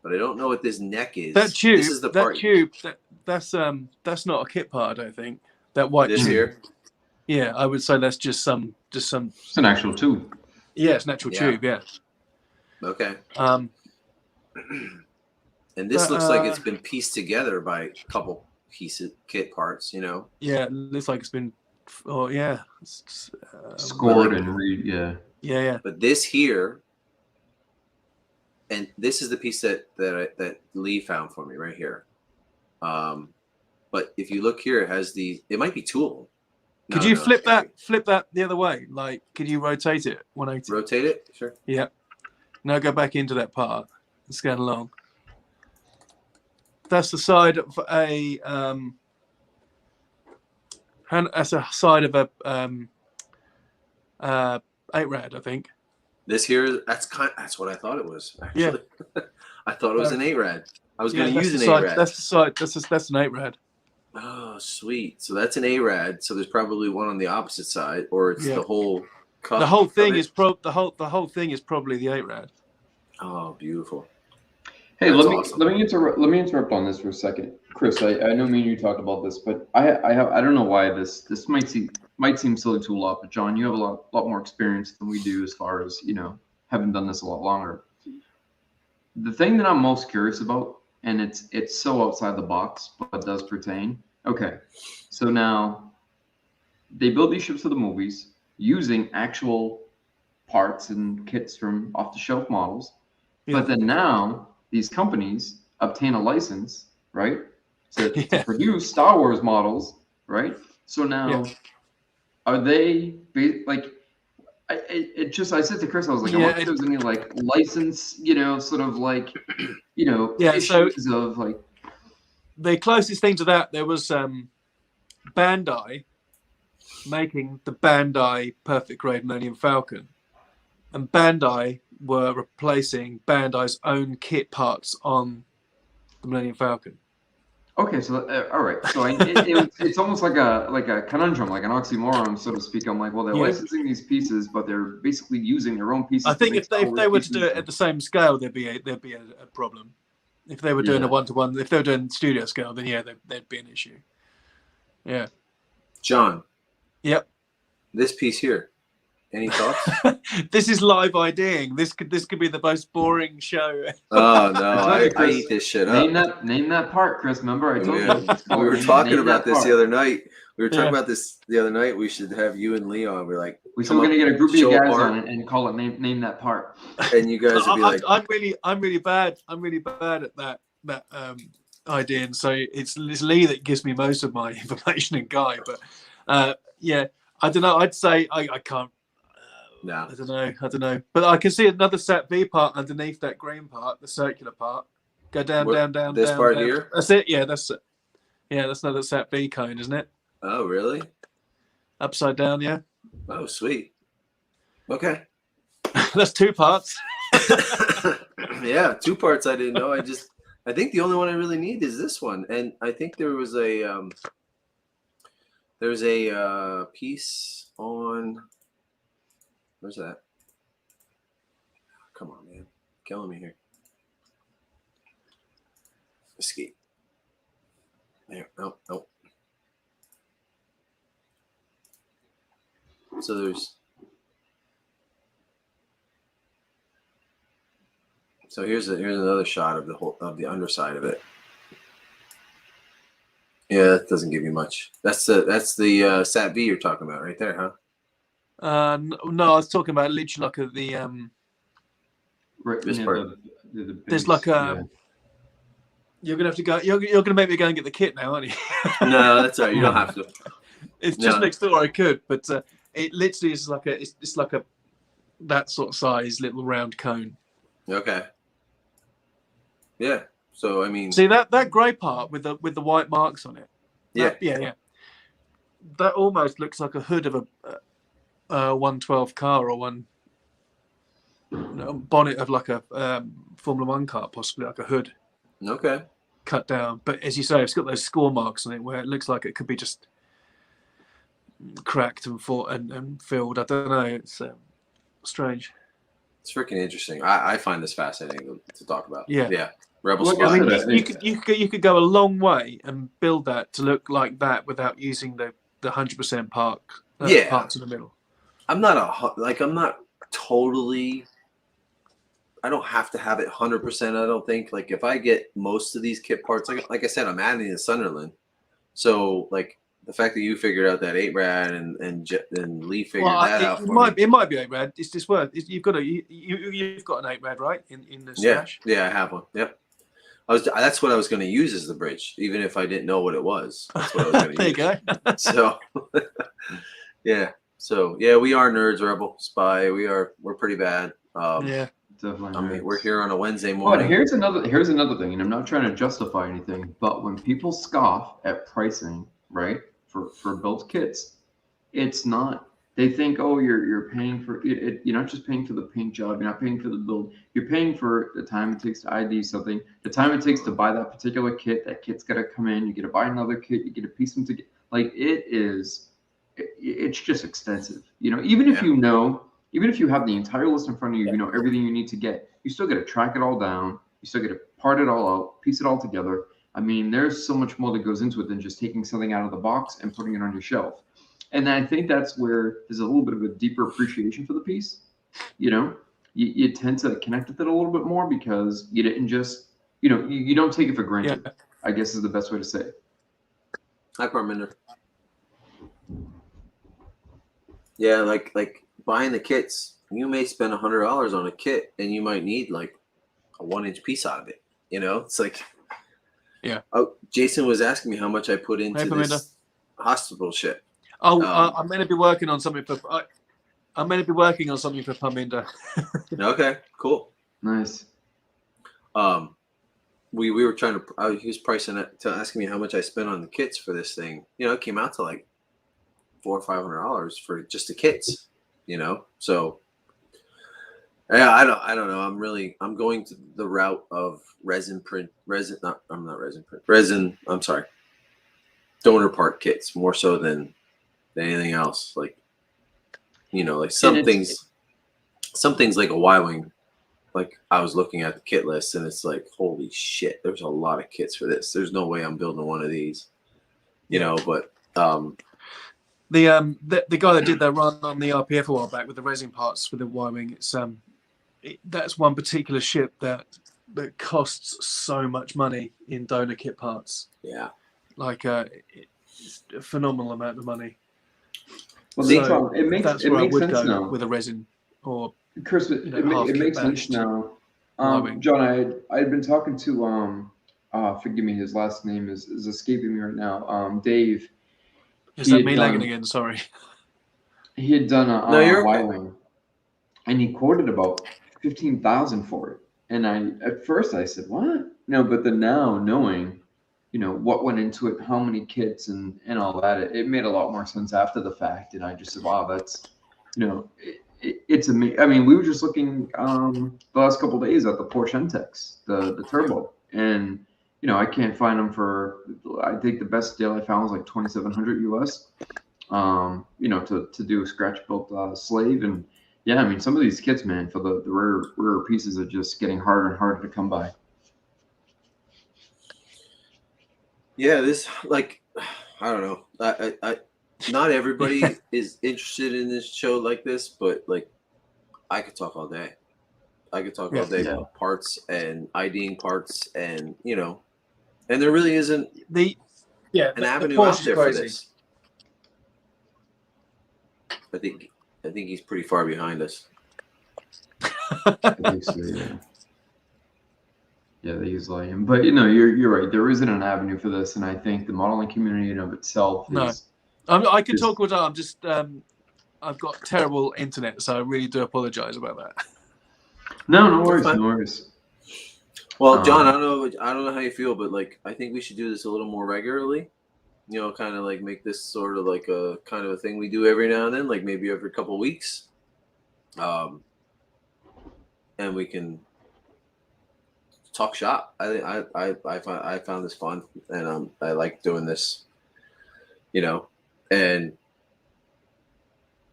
but I don't know what this neck is. That tube. This is the that part. tube. That's not a kit part. I think that white. This tube. Here. Yeah, I would say that's just some. It's an actual tube. Yeah, it's an actual tube. Yeah. Okay. And this looks like it's been pieced together by a couple kit parts. Yeah, it looks like it's been. Oh yeah. Scored and read. Yeah. Yeah. But this here. And this is the piece that Lee found for me right here. But if you look here, it has it might be tool. Could you flip that the other way? Like, could you rotate it 180? Rotate it? Sure. Yeah. Now go back into that part and scan along. That's the side of a that's a side of a 8-rad, I think. This here, that's what I thought it was. Actually. Yeah. I thought it was an 8-rad. I was going to use an side, 8-rad. That's the side. That's an 8-rad. Oh, sweet. So that's an 8-rad. So there's probably one on the opposite side, or it's the whole cup. The whole thing is the whole thing is probably the 8-rad. Oh, beautiful. Hey, let me interrupt on this for a second, Chris. I know me and you talked about this, but I don't know why this might seem silly to a lot, but John, you have a lot more experience than we do as far as having done this a lot longer. The thing that I'm most curious about, and it's so outside the box, but does pertain. Okay, so now they build these ships for the movies using actual parts and kits from off-the-shelf models, but then now these companies obtain a license, right, to produce Star Wars models, right? So now, are they like? I said to Chris, I was like, I wonder if there's any like license, sort of like, issues of like. The closest thing to that, there was Bandai making the Bandai Perfect Grade Millennium Falcon, and Bandai were replacing Bandai's own kit parts on the Millennium Falcon. Okay, so all right, so it's almost like a conundrum, like an oxymoron, so to speak. I'm like, well, they're licensing these pieces, but they're basically using their own pieces. I think if they were to do it at the same scale, there'd be a problem. If they were doing a 1-to-1, if they were doing studio scale, then there'd be an issue. Yeah. John. Yep. This piece here. Any thoughts? This is live IDing. This could be the most boring show. Oh no, I eat this shit up. Name that part, Chris. Remember, I told you. We were talking about this the other night. We were talking about this the other night. We should have you and Leon. We're like, we're going to get a group of guys on it and call it name that part. And you guys would be like, I'm really bad at that idea. And so it's Lee that gives me most of my information and Guy. But Yeah, I don't know. I'd say I can't. No. I don't know. But I can see another Sat V part underneath that green part, the circular part. Go down, down. This part here? That's it. Yeah, that's it. Yeah, that's another Sat V cone, isn't it? Oh, really? Upside down, yeah. Oh, sweet. Okay. That's 2 parts. Yeah, 2 parts I didn't know. I think the only one I really need is this one. And I think there was a piece on, where's that? Come on, man. Killing me here. Escape. There. Oh. So here's another shot of the underside of it. Yeah, that doesn't give you much. That's the Sat V you're talking about right there, huh? No, I was talking about literally like Right, this part. The there's base, like a. You're gonna have to go. You're gonna make me go and get the kit now, aren't you? No, that's all right. You don't have to. It's just next door. I could, but it literally is like it's like a that sort of size little round cone. Okay. Yeah. So I mean, see that grey part with the white marks on it. Yeah. Yeah. That almost looks like a hood of a 112 car or one bonnet of like a Formula One car, possibly like a hood. Okay. Cut down, but as you say, it's got those score marks on it where it looks like it could be just cracked and filled. I don't know. It's strange. It's freaking interesting. I find this fascinating to talk about. Yeah. Rebel Well, Spy. I mean, you could go a long way and build that to look like that without using the 100% parts in the middle. I'm not totally. I don't have to have it 100%. I don't think. Like if I get most of these kit parts, like I said, I'm adding the Sunderland. So like the fact that you figured out that 8-rad and Lee figured that out. It might be 8-rad. It's just worth. You've got an 8-rad, right? In the stash. Yeah, I have one. Yep. That's what I was going to use as the bridge, even if I didn't know what it was. That's what I was going to use. There you go. So, yeah. So yeah, we are nerds, Rebel Spy. We're pretty bad. Yeah. Definitely. I mean, we're here on a Wednesday But morning. here's another thing, and I'm not trying to justify anything, but when people scoff at pricing, right, for built kits, it's not. They think, oh, you're paying for it. You're not just paying for the paint job. You're not paying for the build. You're paying for the time it takes to ID something, the time it takes to buy that particular kit. That kit's got to come in. You got to buy another kit. You get to piece them together. Like it's just extensive. Even if even if you have the entire list in front of you, you know everything you need to get, you still got to track it all down. You still got to part it all out, piece it all together. I mean, there's so much more that goes into it than just taking something out of the box and putting it on your shelf. And I think that's where there's a little bit of a deeper appreciation for the piece. You tend to connect with it a little bit more because you didn't just, you don't take it for granted, I guess is the best way to say it. Hi, Parminder. Yeah, like buying the kits, you may spend $100 on a kit and you might need like a 1-inch piece out of it. It's like, yeah. Oh, Jason was asking me how much I put into this hospital shit. Oh, I'm meant to be working on something for. I'm meant to be working on something for Parminder. Okay, cool, nice. We were trying to. He was pricing it to asking me how much I spent on the kits for this thing. It came out to like $400 or $500 for just the kits. So yeah, I don't know. I'm going to the route of resin. I'm sorry, donor part kits more so than anything else. Like, like some things like a Y-wing. Like I was looking at the kit list and it's like, holy shit, there's a lot of kits for this. There's no way I'm building one of these. But the guy that did that run on the RPF a while back with the resin parts for the Y-wing, that's one particular ship that costs so much money in donor kit parts. Yeah, like it's a phenomenal amount of money. Well, so it makes that's it where makes I would sense go now. with a resin or Chris, it makes sense now. John, I had been talking to forgive me, his last name is escaping me right now. Dave, Is that me lagging again? Sorry. He had done a No, you're okay. Y-wing, and he quoted about 15,000 for it. And at first I said, what? No, but then now knowing, what went into it, how many kits and all that, it made a lot more sense after the fact. And I just said, wow, that's, it's amazing. I mean, we were just looking the last couple of days at the Porsche NTEX, the turbo, and I can't find them for. I think the best deal I found was like 2,700 US. To do a scratch built slave, and yeah, I mean some of these kits, man, for the rare pieces are just getting harder and harder to come by. Yeah, this I don't know. I not everybody is interested in this show like this, but I could talk all day. I could talk all day about parts and IDing parts, and and there really isn't an avenue out there for this. I think he's pretty far behind us. I think so, yeah. Yeah, they use him, but you're right. There isn't an avenue for this, and I think the modeling community in of itself is. I could talk all day. I'm just I've got terrible internet, so I really do apologize about that. No worries, no worries. Well, John, I don't know how you feel, but I think we should do this a little more regularly. Kind of make this sort of like a kind of a thing we do every now and then, maybe every couple of weeks. And we can talk shop. I found this fun, and I like doing this, and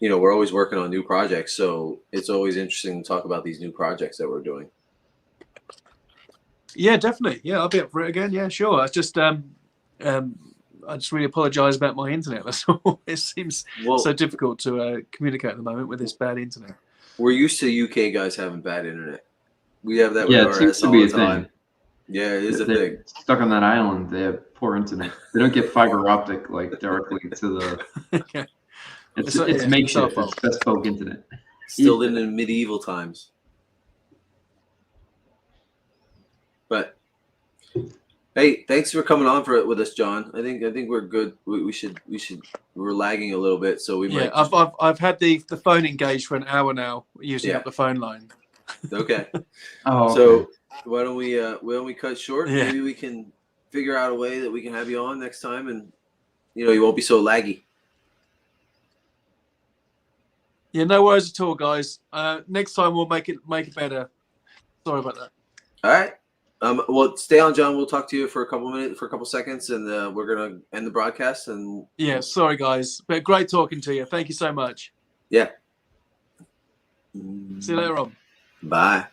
we're always working on new projects, so it's always interesting to talk about these new projects that we're doing. Yeah, definitely. Yeah, I'll be up for it again. Yeah, sure. It's just I just really apologize about my internet. That's all. It seems so difficult to communicate at the moment with this bad internet. We're used to UK guys having bad internet. We have that. Yeah, with it seems to be a thing. Yeah, it is a thing. Stuck on that island, they have poor internet. They don't get fiber optic directly to the. Okay. It's makeshift. It's bespoke internet. Still in the medieval times. But hey, thanks for coming on with us, John. I think we're good. We're lagging a little bit, so we might. I've had the phone engaged for an hour now, using up the phone line. Okay. Oh. So why don't we cut short? Yeah. Maybe we can figure out a way that we can have you on next time, and you won't be so laggy. Yeah, no worries at all, guys. Next time we'll make it better. Sorry about that. All right. Well, stay on, John. We'll talk to you for a couple seconds, and we're gonna end the broadcast. And yeah, sorry guys, but great talking to you. Thank you so much. Yeah. See you later on. Bye.